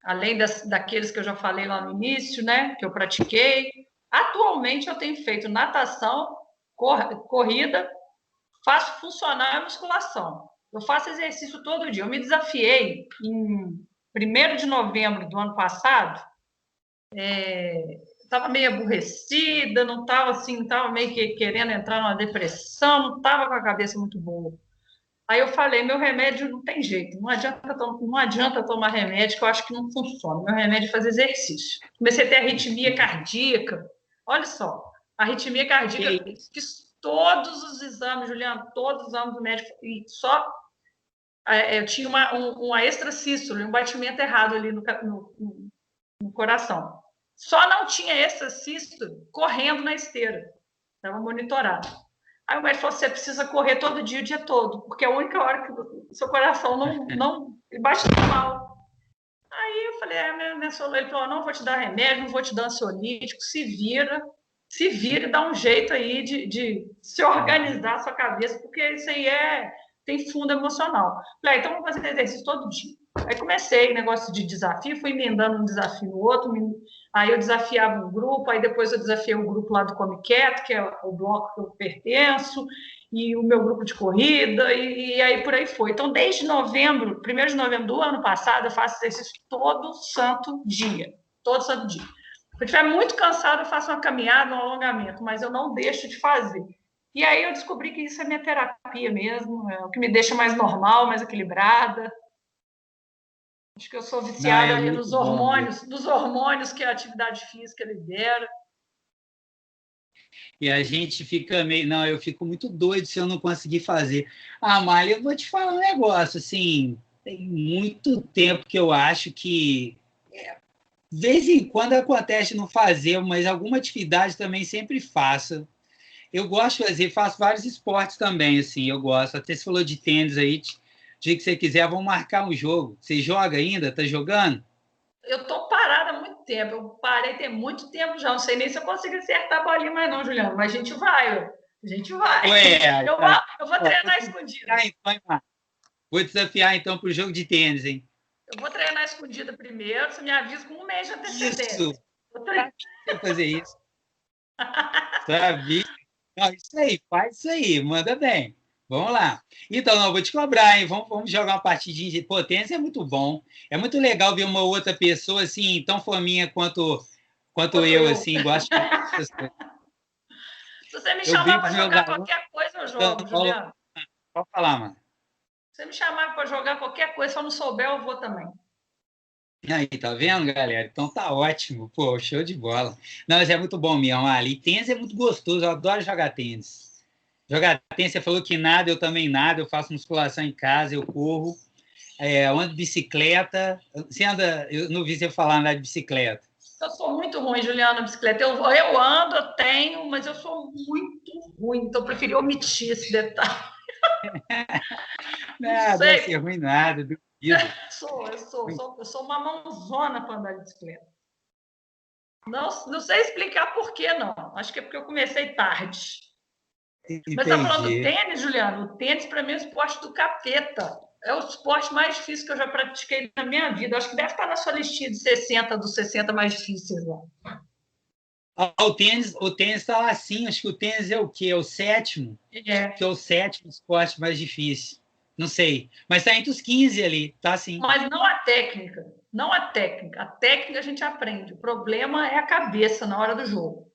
além daqueles que eu já falei lá no início, né? Que eu pratiquei. Atualmente, eu tenho feito natação, corrida, faço funcional e musculação. Eu faço exercício todo dia. Eu me desafiei em 1º de novembro do ano passado. Estava meio aborrecida, não estava assim, estava meio que querendo entrar numa depressão, não estava com a cabeça muito boa. Aí eu falei, meu remédio não tem jeito, não adianta tomar remédio, que eu acho que não funciona. Meu remédio é fazer exercício. Comecei a ter arritmia cardíaca. Olha só, arritmia cardíaca, Que fiz todos os exames, Juliana, todos os exames do médico, e só eu tinha uma extrasístole, um batimento errado ali no coração. Só não tinha extrasístole correndo na esteira. Estava monitorado. Aí o médico falou: você precisa correr todo dia, o dia todo, porque é a única hora que o seu coração não bate normal. Aí eu falei: ele falou: não vou te dar remédio, não vou te dar ansiolítico, se vira e dá um jeito aí de se organizar a sua cabeça, porque isso aí tem fundo emocional. Falei: então vamos fazer exercício todo dia. Aí comecei negócio de desafio, fui emendando um desafio no outro, aí eu desafiava um grupo, aí depois eu desafiei um grupo lá do Come Quieto, que é o bloco que eu pertenço, e o meu grupo de corrida, e aí por aí foi. Então, desde 1º de novembro do ano passado, eu faço exercício todo santo dia. Todo santo dia. Se eu estiver muito cansado, eu faço uma caminhada, um alongamento, mas eu não deixo de fazer. E aí eu descobri que isso é minha terapia mesmo, é o que me deixa mais normal, mais equilibrada. Acho que eu sou não é viciada muito bom mesmo. nos hormônios que a atividade física libera. E a gente fica meio. Não, eu fico muito doido se eu não conseguir fazer. Ah, Marley, eu vou te falar um negócio, assim, tem muito tempo que eu acho que de vez em quando acontece não fazer, mas alguma atividade também sempre faço. Eu gosto de fazer, faço vários esportes também, assim, eu gosto. Até se falou de tênis aí, dia que você quiser, vamos marcar um jogo. Você joga ainda? Tá jogando? Eu tô parada há muito tempo. Eu parei tem muito tempo já. Não sei nem se eu consigo acertar a bolinha mais não, Juliano. Mas a gente vai, ó. A gente vai. Ué, Eu vou, tá. eu vou Ó, vou treinar te escondida. desafiar então, hein, Marcos? Vou desafiar então para o jogo de tênis, hein? Eu vou treinar escondida primeiro. Você me avisa com um mês de Isso! antecedência. Vou treinar. Sabia que você ia fazer isso. Sabia. Não, isso aí, faz isso aí, manda bem. Vamos lá. Então, não, vou te cobrar, hein? Vamos jogar uma partidinha de potência, é muito bom. É muito legal ver uma outra pessoa assim, tão fominha quanto Quanto eu, eu. assim, gosto de fazer essas coisas. Se você me Eu chamar brinco com para os meus jogar alunos, qualquer coisa, eu dando jogo, aula. Juliano. Pode falar, mano. Se você me chamar para jogar qualquer coisa, se eu não souber, eu vou também. Aí, tá vendo, galera? Então tá ótimo. Pô, show de bola. Não, mas é muito bom mesmo, Ali. Tênis é muito gostoso, eu adoro jogar tênis. Jogar tênis, você falou que nada, eu também nada, eu faço musculação em casa, eu corro, eu ando de bicicleta. Você anda, eu não vi você falar andar de bicicleta. Eu sou muito ruim, Juliana, bicicleta. Eu ando, eu tenho, mas eu sou muito ruim, então eu preferi omitir esse detalhe. Não Nada, deve ser sei. ruim nada, duvido. Eu sou uma mãozona para andar de bicicleta. Não sei explicar por que não. Acho que é porque eu comecei tarde. Mas você está falando do Entendi. tênis, Juliano? O tênis, para mim, é o esporte do capeta. É o esporte mais difícil que eu já pratiquei na minha vida. Acho que deve estar na sua listinha de 60, dos 60 mais difíceis lá. O tênis está lá assim, acho que o tênis é o quê? É o sétimo? Acho que é É. o sétimo esporte mais difícil. Não sei. Mas está entre os 15 ali, tá assim. Mas não a técnica. Não a técnica. A técnica a gente aprende. O problema é a cabeça na hora do jogo.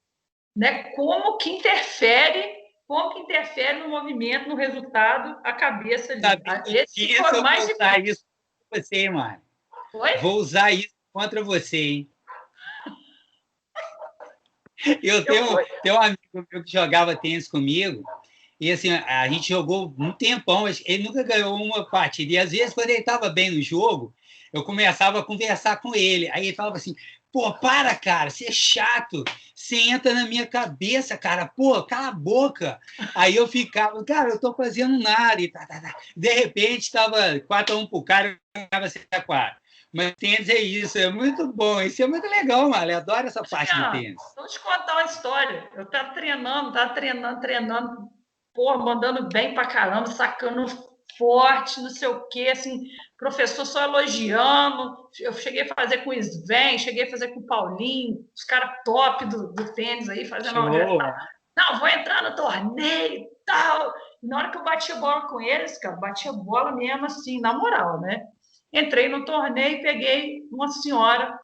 Né? Como que interfere no movimento, no resultado, a cabeça ali. Esse foi Isso o eu mais vou usar difícil. isso contra você, mano. Foi? Vou usar isso contra você, hein? Eu Eu tenho, fui. tenho um amigo meu que jogava tênis comigo, e assim, a gente jogou um tempão, ele nunca ganhou uma partida. E às vezes, quando ele estava bem no jogo, eu começava a conversar com ele. Aí ele falava assim: pô, para, cara, você é chato, você entra na minha cabeça, cara, pô, cala a boca. Aí eu ficava, cara, eu tô fazendo nada. E tá. De repente, estava 4-1 pro cara, eu ficava 6-4. Mas tênis é isso, é muito bom, isso é muito legal, mano. Eu adoro essa parte do Juliana, tênis. vou te contar uma história. Eu estava treinando, pô, mandando bem pra caramba, sacando forte, não sei o quê, assim, professor só elogiando. Eu cheguei a fazer com o Sven, cheguei a fazer com o Paulinho, os caras top do tênis aí, fazendo Show! não, vou entrar no torneio e tal. E na hora que eu bati a bola com eles, cara, bati a bola mesmo assim, na moral, né? Entrei no torneio e peguei uma senhora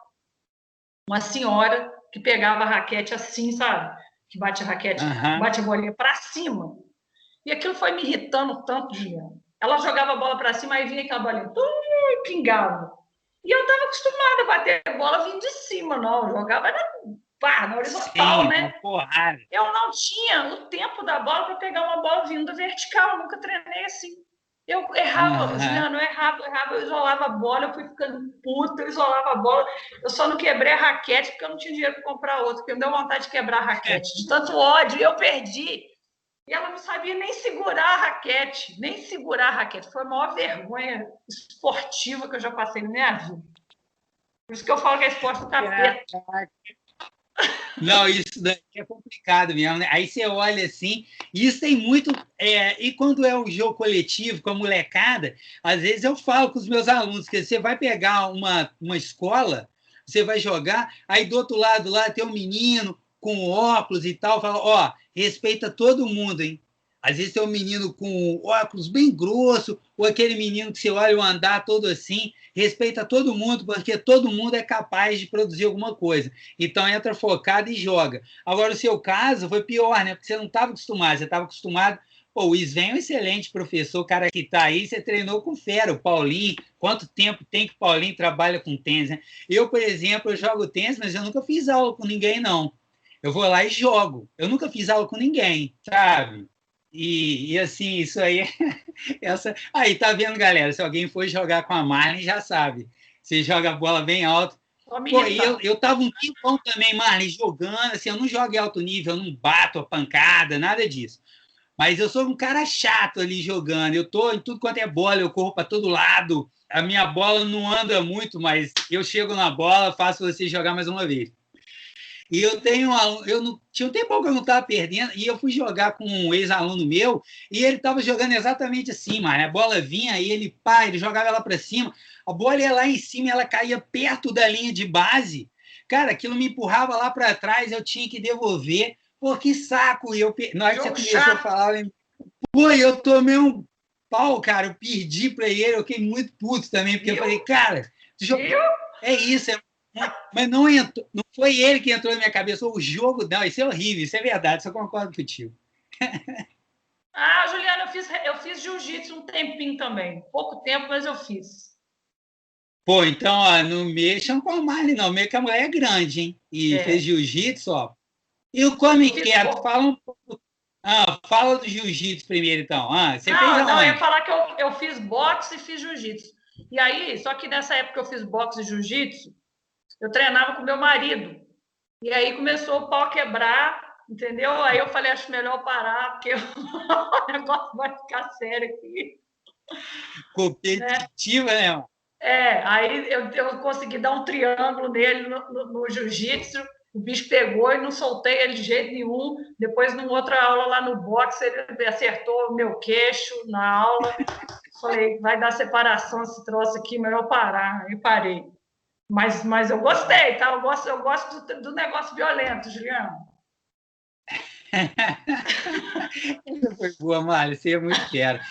que pegava a raquete assim, sabe? Que bate a raquete, Uhum. bate a bolinha para cima. E aquilo foi me irritando tanto, Juliana. Ela jogava a bola para cima, aí vinha aquela bolinha, pingava. E eu estava acostumada a bater a bola vindo de cima, não. Eu jogava na horizontal, Sim, uma né? porrada. Eu não tinha o tempo da bola para pegar uma bola vindo vertical. Eu nunca treinei assim. Eu errava, Uhum. Juliano, eu isolava a bola, eu fui ficando puta, eu isolava a bola. Eu só não quebrei a raquete porque eu não tinha dinheiro para comprar outra, porque me deu vontade de quebrar a raquete. De tanto ódio, eu perdi. E ela não sabia nem segurar a raquete, nem segurar a raquete. Foi a maior vergonha esportiva que eu já passei na minha vida. Por isso que eu falo que é esporte do capeta. Não, isso daí é complicado mesmo, né? Aí você olha assim, e isso tem muito. E quando é um jogo coletivo com a molecada, às vezes eu falo com os meus alunos que você vai pegar uma escola, você vai jogar, aí do outro lado lá tem um menino com óculos e tal, fala: ó, respeita todo mundo, hein? Às vezes tem um menino com óculos bem grosso, ou aquele menino que você olha o andar todo assim, respeita todo mundo, porque todo mundo é capaz de produzir alguma coisa. Então entra focado e joga. Agora, o seu caso foi pior, né? Porque você não estava acostumado, você estava acostumado. Pô, o Sven é um excelente professor, o cara que está aí, você treinou com fera, o Paulinho. Quanto tempo tem que o Paulinho trabalha com tênis, né? Eu, por exemplo, eu jogo tênis, mas eu nunca fiz aula com ninguém, não. Eu vou lá e jogo. Eu nunca fiz aula com ninguém, sabe? E assim, isso aí. Aí, tá vendo, galera? Se alguém for jogar com a Marlene, já sabe. Você joga a bola bem alto. Só me Pô, e eu, irritando. eu tava um tempão também, Marlene, jogando, assim, eu não jogo em alto nível, eu não bato a pancada, nada disso. Mas eu sou um cara chato ali jogando, eu tô em tudo quanto é bola, eu corro para todo lado, a minha bola não anda muito, mas eu chego na bola, faço você jogar mais uma vez. E eu não, tinha um tempo que eu não estava perdendo, e eu fui jogar com um ex-aluno meu, e ele estava jogando exatamente assim, mano. A bola vinha, e ele jogava ela para cima, a bola ia lá em cima, ela caía perto da linha de base. Cara, aquilo me empurrava lá para trás, eu tinha que devolver. Pô, que saco! Na hora que você Jogo começou a chato. falar, pô, eu tomei um pau, cara, eu perdi para ele, eu fiquei muito puto também, porque eu Viu? falei, cara, Viu? é isso, mas não entrou, não foi ele que entrou na minha cabeça, o jogo não, isso é horrível, isso é verdade, só concordo contigo. Ah, Juliana, eu fiz jiu-jitsu um tempinho também. Pouco tempo, mas eu fiz. Pô, então, ó, não mexam com a Marley, não, meio que a mulher é grande, hein? E fez É, jiu-jitsu, ó. E o Come eu fiz Quieto, pouco. fala um pouco. Fala do jiu-jitsu primeiro, então. Você fez Não, aonde? eu ia falar que eu fiz boxe e fiz jiu-jitsu. E aí, só que nessa época eu fiz boxe e jiu-jitsu, eu treinava com meu marido. E aí começou o pau a quebrar, entendeu? Aí eu falei, acho melhor parar, porque o negócio vai ficar sério aqui. Competitiva, né? Mano? Aí eu consegui dar um triângulo nele no jiu-jitsu, o bicho pegou e não soltei ele de jeito nenhum. Depois, numa outra aula lá no boxe, ele acertou o meu queixo na aula. Falei, vai dar separação esse troço aqui, melhor parar. Aí parei. Mas eu gostei, tá? Eu gosto do negócio violento, Juliano. Foi boa, Marli, você é muito fera.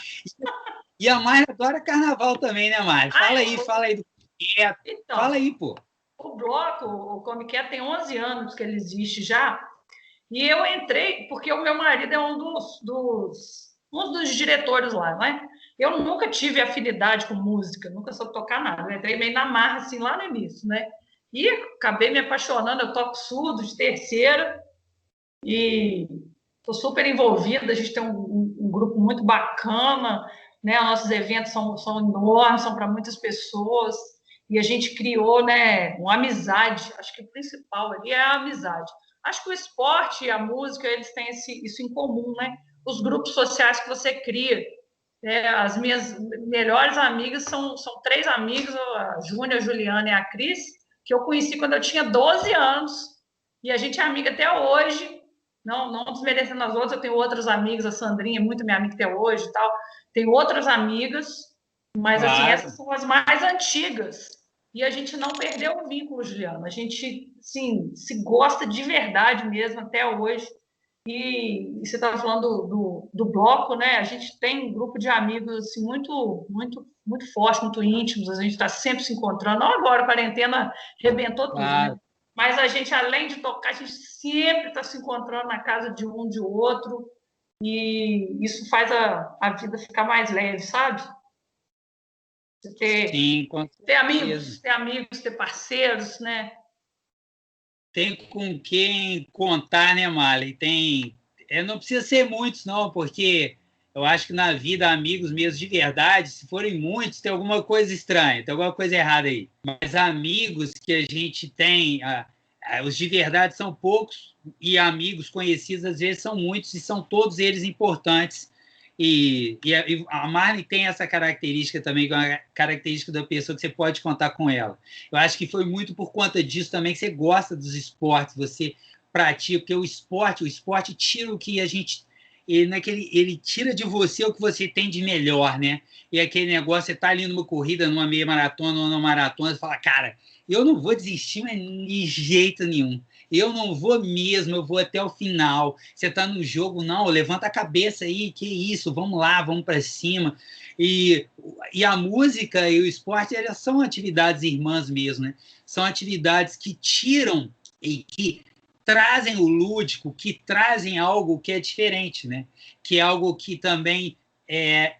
E a Marli adora carnaval também, né, Marli? Fala aí do Comiquet. Então, fala aí, pô. O bloco, o Comiquet, tem 11 anos que ele existe já. E eu entrei porque o meu marido é um dos diretores lá, né? Eu nunca tive afinidade com música, nunca soube tocar nada. Eu entrei meio na marra, assim, lá no início, né? E acabei me apaixonando. Eu toco surdo de terceira e estou super envolvida. A gente tem um grupo muito bacana, né? Nossos eventos são enormes, são para muitas pessoas. E a gente criou, né, uma amizade. Acho que o principal ali é a amizade. Acho que o esporte e a música, eles têm isso em comum, né? Os grupos sociais que você cria. As minhas melhores amigas são 3 amigas, a Júnia, a Juliana e a Cris, que eu conheci quando eu tinha 12 anos. E a gente é amiga até hoje. Não desmerecendo as outras, eu tenho outras amigas, a Sandrinha é muito minha amiga até hoje e tal. Tenho outras amigas, mas assim, essas são as mais antigas. E a gente não perdeu o vínculo, Juliana. A gente, sim, se gosta de verdade mesmo até hoje. E você estava falando do bloco, né? A gente tem um grupo de amigos assim, muito, muito, muito forte, muito íntimos. A gente está sempre se encontrando. Não agora, a quarentena arrebentou tudo, né? Mas a gente, além de tocar, a gente sempre está se encontrando na casa de um, de outro. E isso faz a vida ficar mais leve, sabe? Você ter amigos, ter parceiros, né? Tem com quem contar, né, Marli? Não precisa ser muitos, não, porque eu acho que na vida, amigos mesmo de verdade, se forem muitos, tem alguma coisa estranha, tem alguma coisa errada aí. Mas amigos que a gente tem, os de verdade são poucos, e amigos conhecidos, às vezes, são muitos, e são todos eles importantes. E a Marli tem essa característica também, que é uma característica da pessoa que você pode contar com ela. Eu acho que foi muito por conta disso também que você gosta dos esportes, você pratica, porque o esporte tira o que a gente... Ele tira de você o que você tem de melhor, né? E aquele negócio, você tá ali numa corrida, numa meia maratona ou numa maratona, você fala, cara, eu não vou desistir mas de jeito nenhum. Eu não vou mesmo, eu vou até o final. Você está no jogo, não, levanta a cabeça aí, que isso, vamos lá, vamos para cima. E a música e o esporte, elas são atividades irmãs mesmo, né? São atividades que tiram e que trazem o lúdico, que trazem algo que é diferente, né? Que é algo que também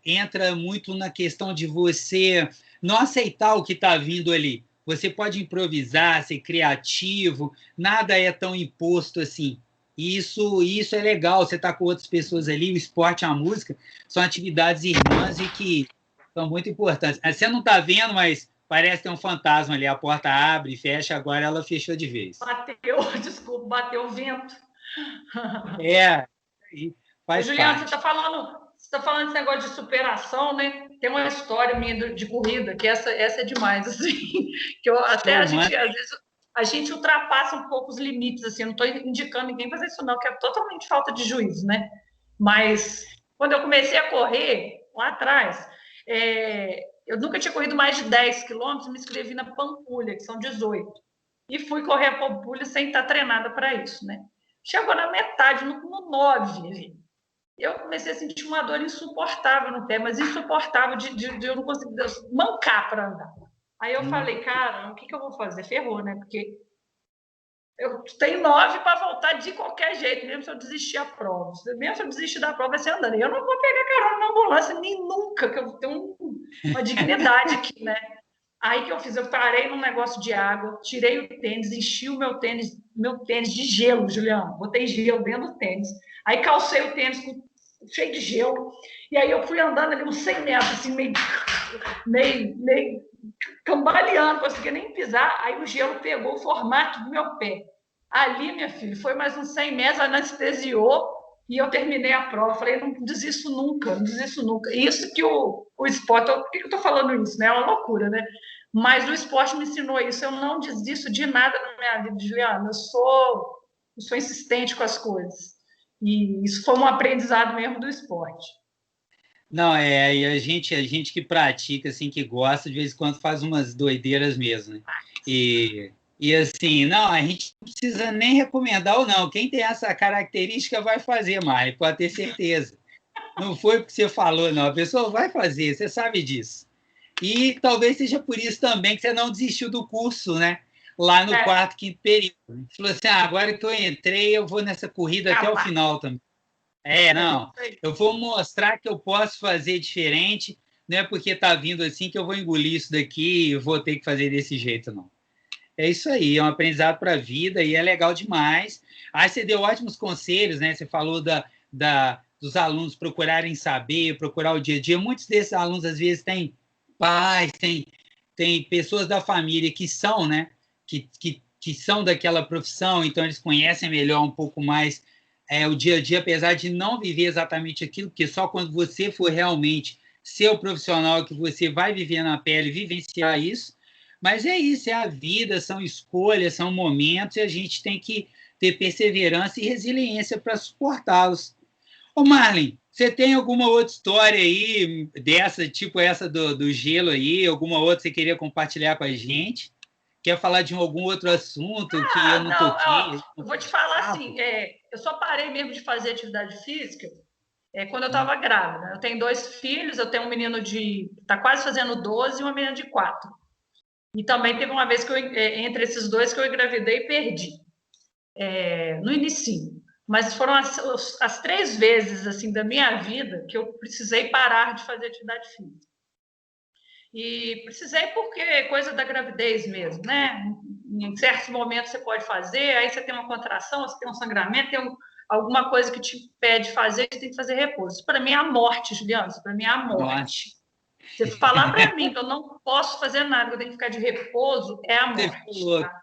entra muito na questão de você não aceitar o que está vindo ali. Você pode improvisar, ser criativo, nada é tão imposto assim. Isso é legal, você está com outras pessoas ali, o esporte e a música são atividades irmãs e que são muito importantes. Você não está vendo, mas parece ter um fantasma ali, a porta abre e fecha, agora ela fechou de vez. Desculpa, bateu o vento. Faz Juliano, parte. você está falando desse negócio de superação, né? Tem uma história minha de corrida, que essa é demais, assim, que até a gente, às vezes, a gente ultrapassa um pouco os limites, assim, eu não estou indicando ninguém fazer isso não, que é totalmente falta de juízo, né? Mas quando eu comecei a correr, lá atrás, eu nunca tinha corrido mais de 10 quilômetros, me inscrevi na Pampulha, que são 18, e fui correr a Pampulha sem estar treinada para isso, né? Chegou na metade, no 9, eu comecei a sentir uma dor insuportável no pé, mas insuportável de eu não conseguir mancar para andar. Aí eu falei, cara, o que eu vou fazer? Ferrou, né? Porque eu tenho 9 para voltar de qualquer jeito, mesmo se eu desistir a prova. Mesmo se eu desistir da prova, vai ser andando. Eu não vou pegar carona na ambulância, nem nunca, que eu tenho uma dignidade aqui, né? Aí que eu fiz? Eu parei num negócio de água, tirei o tênis, enchi o meu tênis de gelo, Juliano. Botei gelo dentro do tênis. Aí calcei o tênis cheio de gelo. E aí eu fui andando ali uns 100 metros, assim, meio cambaleando, não conseguia nem pisar. Aí o gelo pegou o formato do meu pé. Ali, minha filha, foi mais uns 100 metros, anestesiou e eu terminei a prova. Falei, não desisto nunca, não desisto nunca. Isso que o esporte, por que eu estou falando isso? Né? É uma loucura, né? Mas o esporte me ensinou isso. Eu não desisto de nada na minha vida, Juliana. Eu sou insistente com as coisas. E isso foi um aprendizado mesmo do esporte. Não, e a gente que pratica, assim, que gosta, de vez em quando faz umas doideiras mesmo, né? E assim, não, a gente não precisa nem recomendar ou não. Quem tem essa característica vai fazer mais, pode ter certeza. Não foi o que você falou, não. A pessoa vai fazer, você sabe disso. E talvez seja por isso também que você não desistiu do curso, né? Lá no É, quarto, quinto período. Você falou assim, agora que eu entrei, eu vou nessa corrida até o capaz. final também. Não. Eu vou mostrar que eu posso fazer diferente, não é porque está vindo assim que eu vou engolir isso daqui e vou ter que fazer desse jeito, não. É isso aí, é um aprendizado para a vida e é legal demais. Aí você deu ótimos conselhos, né? Você falou dos alunos procurarem saber, procurar o dia a dia. Muitos desses alunos, às vezes, têm pais, têm pessoas da família que são, né? Que são daquela profissão, então eles conhecem melhor um pouco mais o dia a dia, apesar de não viver exatamente aquilo, porque só quando você for realmente ser o profissional que você vai viver na pele, vivenciar isso. Mas é isso, é a vida, são escolhas, são momentos, e a gente tem que ter perseverança e resiliência para suportá-los. Ô, Marlene, você tem alguma outra história aí, dessa, tipo essa do gelo aí, alguma outra que você queria compartilhar com a gente? Quer falar de algum outro assunto que eu não Não, ó, toquei? eu vou te falar assim, eu só parei mesmo de fazer atividade física quando eu estava grávida. Eu tenho 2 filhos, eu tenho um menino está quase fazendo 12 e uma menina de 4. E também teve uma vez que entre esses dois que eu engravidei e perdi, no início. Mas foram as 3 vezes assim da minha vida que eu precisei parar de fazer atividade física. E precisei porque é coisa da gravidez mesmo, né? Em certos momentos você pode fazer, aí você tem uma contração, você tem um sangramento, tem alguma coisa que te pede fazer, você tem que fazer repouso. Isso para mim é a morte, Juliana, isso para mim é a Nossa, morte. Você falar para mim que eu não posso fazer nada, que eu tenho que ficar de repouso, é a você ficou morte, louco. tá?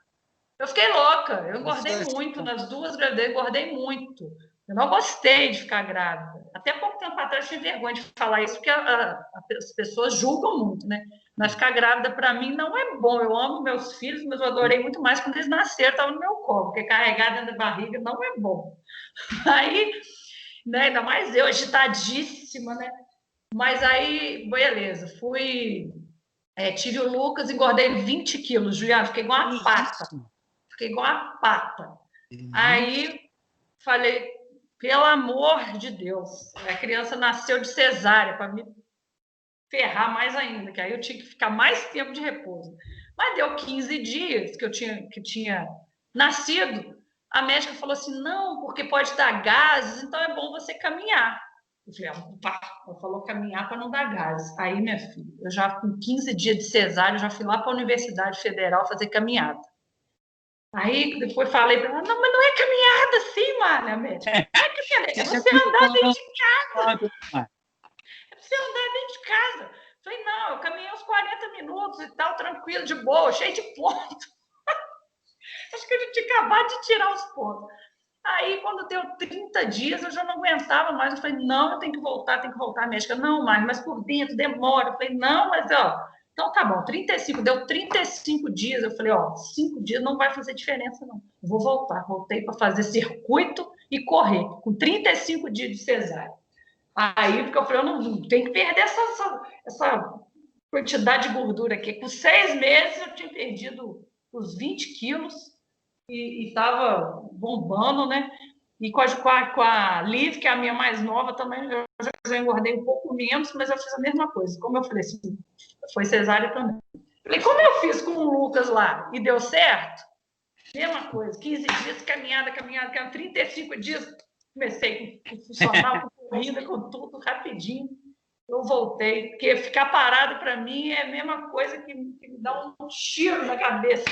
Eu fiquei louca, eu engordei muito, Situação. nas 2 gravidez, engordei muito. Eu não gostei de ficar grávida. Até pouco tempo atrás eu tinha vergonha de falar isso, porque as pessoas julgam muito, né? Mas ficar grávida para mim não é bom. Eu amo meus filhos, mas eu adorei muito mais quando eles nasceram, estavam no meu colo, porque carregar dentro da barriga não é bom. Aí, né, ainda mais eu, agitadíssima, né? Mas aí, beleza, tive o Lucas, engordei 20 quilos, Juliana, fiquei igual uma Que pata. isso? Fiquei igual uma pata. Gente, Aí falei, pelo amor de Deus, a criança nasceu de cesárea para me ferrar mais ainda, que aí eu tinha que ficar mais tempo de repouso. Mas deu 15 dias que tinha nascido, a médica falou assim, não, porque pode dar gases, então é bom você caminhar. Eu falei, opa, ela falou caminhar para não dar gases. Aí, minha filha, eu já com 15 dias de cesárea, eu já fui lá para a Universidade Federal fazer caminhada. Aí depois falei para ela, não, mas não é caminhada assim, Mara, médica. Não é caminhada, é você já você andar dentro acostumou. de casa, é você andar dentro de casa. Falei, não, eu caminhei uns 40 minutos e tal, tranquilo, de boa, cheio de ponto. Acho que a gente tinha acabado de tirar os pontos. Aí, quando deu 30 dias, eu já não aguentava mais. Eu falei, não, eu tenho que voltar, tenho que voltar. A médica, não, mas por dentro demora. Eu falei, não, mas ó, então tá bom, 35, deu 35 dias. Eu falei, ó, 5 dias não vai fazer diferença, não. Eu vou voltar. Voltei para fazer circuito e correr, com 35 dias de cesárea. Aí, porque eu falei, eu não tenho que perder essa quantidade de gordura aqui. Com 6 meses, eu tinha perdido os 20 quilos e estava bombando, né? E com a Liv, que é a minha mais nova, também eu já engordei um pouco menos, mas eu fiz a mesma coisa. Como eu falei assim, foi cesárea também. Falei, como eu fiz com o Lucas lá e deu certo? Mesma coisa, 15 dias, caminhada, 35 dias, comecei com funcional, com corrida, com tudo, rapidinho. eu voltei, porque ficar parado para mim é a mesma coisa que me dá um tiro na cabeça.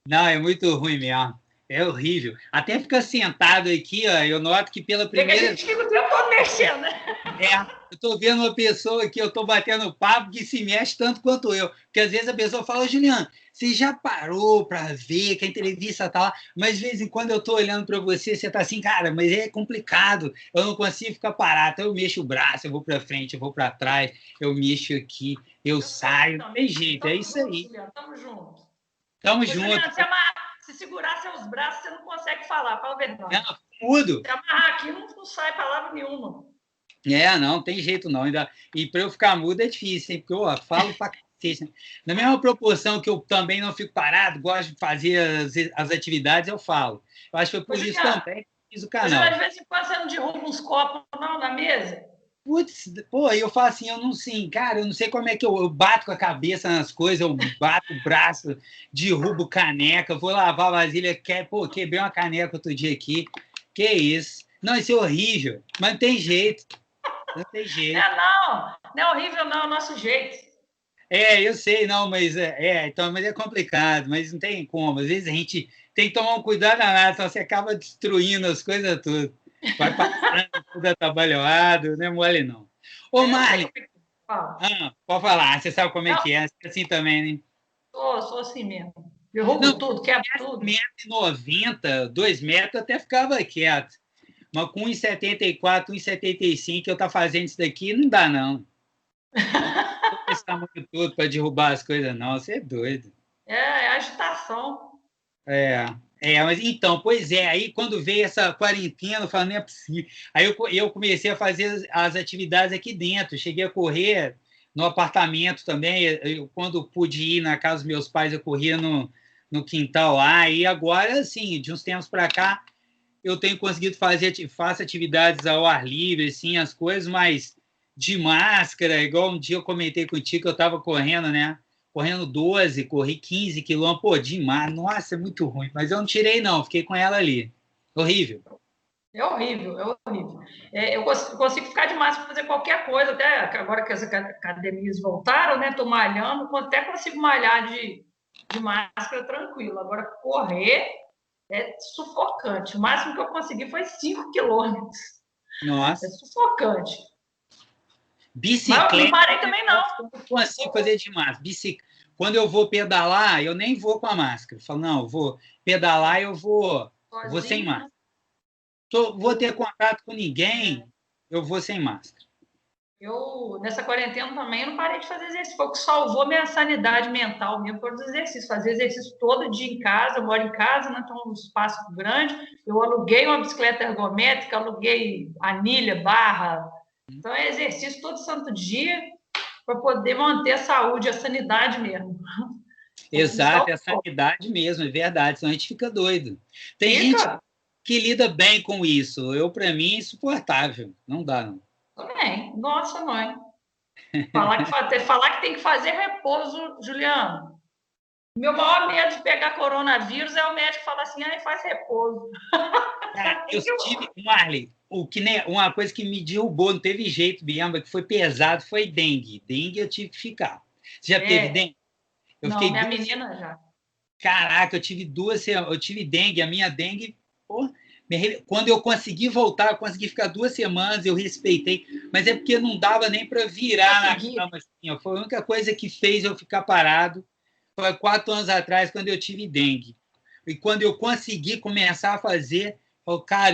Não, é muito ruim mesmo. É horrível. Até ficar sentado aqui, ó, eu noto que pela É que a primeira. gente fica o tempo todo mexendo, né? É, eu estou vendo uma pessoa que eu estou batendo papo que se mexe tanto quanto eu. Porque às vezes a pessoa fala, Juliano, você já parou para ver que a entrevista está lá? Mas de vez em quando eu estou olhando para você, você está assim, cara, mas é complicado, eu não consigo ficar parado. Então eu mexo o braço, eu vou para frente, eu vou para trás, eu mexo aqui, eu saio. Não tem jeito, é isso aí. Juliano, tamo junto. Tamo Ô, junto. Juliano, se segurar seus braços, você não consegue falar, fala a verdade. Não, mudo. Se amarrar aqui, não sai palavra nenhuma. Não tem jeito não. E para eu ficar mudo é difícil, hein? Porque eu falo para cacete. Né? Na mesma proporção que eu também não fico parado, gosto de fazer as atividades, eu falo. Eu acho que foi por isso também que fiz o canal. Mas, de vez em quando você não derruba uns copos não, na mesa? Putz, pô, eu falo assim, eu não sei, cara, eu não sei como é que eu bato com a cabeça nas coisas, eu bato o braço, derrubo caneca, vou lavar a vasilha, quebrei uma caneca outro dia aqui. Que isso? Não, isso é horrível, mas não tem jeito. Não tem jeito. Não é horrível, não, é o nosso jeito. Eu sei, não, mas mas é complicado, mas não tem como. Às vezes a gente tem que tomar um cuidado danado, senão você acaba destruindo as coisas tudo. Vai passando tudo atabalhoado, não é mole, não. Ô, Marley, pode falar, você sabe como é que é, você é assim também, né? Sou assim mesmo. Derrubo tudo, quebro tudo. 1,90 m, 2 metros, até ficava quieto. Mas com 1,74 m, 1,75 m, eu tá fazendo isso daqui, não dá, não. Esse tamanho todo para derrubar as coisas, não. Você é doido. É agitação. Mas então, pois é, aí quando veio essa quarentena, eu falei, não é possível. Aí eu comecei a fazer as atividades aqui dentro, cheguei a correr no apartamento também, quando pude ir na casa dos meus pais, eu corria no quintal lá, e agora, assim, de uns tempos para cá, eu tenho conseguido faço atividades ao ar livre, assim, as coisas, mas de máscara, igual um dia eu comentei contigo que eu estava correndo, né? Correndo 12, corri 15 quilômetros, pô, demais, nossa, é muito ruim, mas eu não tirei não, fiquei com ela ali, horrível. É horrível, é horrível. Eu consigo ficar de máscara para fazer qualquer coisa, até agora que as academias voltaram, né? Estou malhando, até consigo malhar de máscara tranquilo. Agora, correr é sufocante. O máximo que eu consegui foi 5 quilômetros. Nossa. É sufocante. Bicicleta. Mas eu não parei também, não. Eu não consigo fazer de máscara. Quando eu vou pedalar, eu nem vou com a máscara. Eu falo, não, eu vou pedalar, eu vou sem máscara. Vou ter contato com ninguém, eu vou sem máscara. Nessa quarentena também, não parei de fazer exercício. Foi o que salvou minha sanidade mental mesmo, foi os exercícios. Fazer exercício todo dia em casa, eu moro em casa, né? Então um espaço grande. Eu aluguei uma bicicleta ergométrica, aluguei anilha, barra. Então é exercício todo santo dia para poder manter a saúde, a sanidade mesmo. Exato, é a sanidade mesmo, é verdade, senão a gente fica doido. Tem gente que lida bem com isso. Para mim, é insuportável. Não dá, não. Também. Nossa, mãe. Falar que tem que fazer repouso, Juliano. Meu maior medo de pegar coronavírus é o médico falar assim, faz repouso. Eu tive, Marley, uma coisa que me derrubou, não teve jeito, Biamba, que foi pesado, foi dengue. Dengue eu tive que ficar. Você já teve dengue? Minha menina já. Caraca, eu tive dengue, a minha dengue, pô, quando eu consegui voltar, eu consegui ficar 2 semanas, eu respeitei, mas é porque não dava nem para virar na cama. Assim, foi a única coisa que fez eu ficar parado. Foi 4 anos atrás, quando eu tive dengue. E quando eu consegui começar a fazer, cara,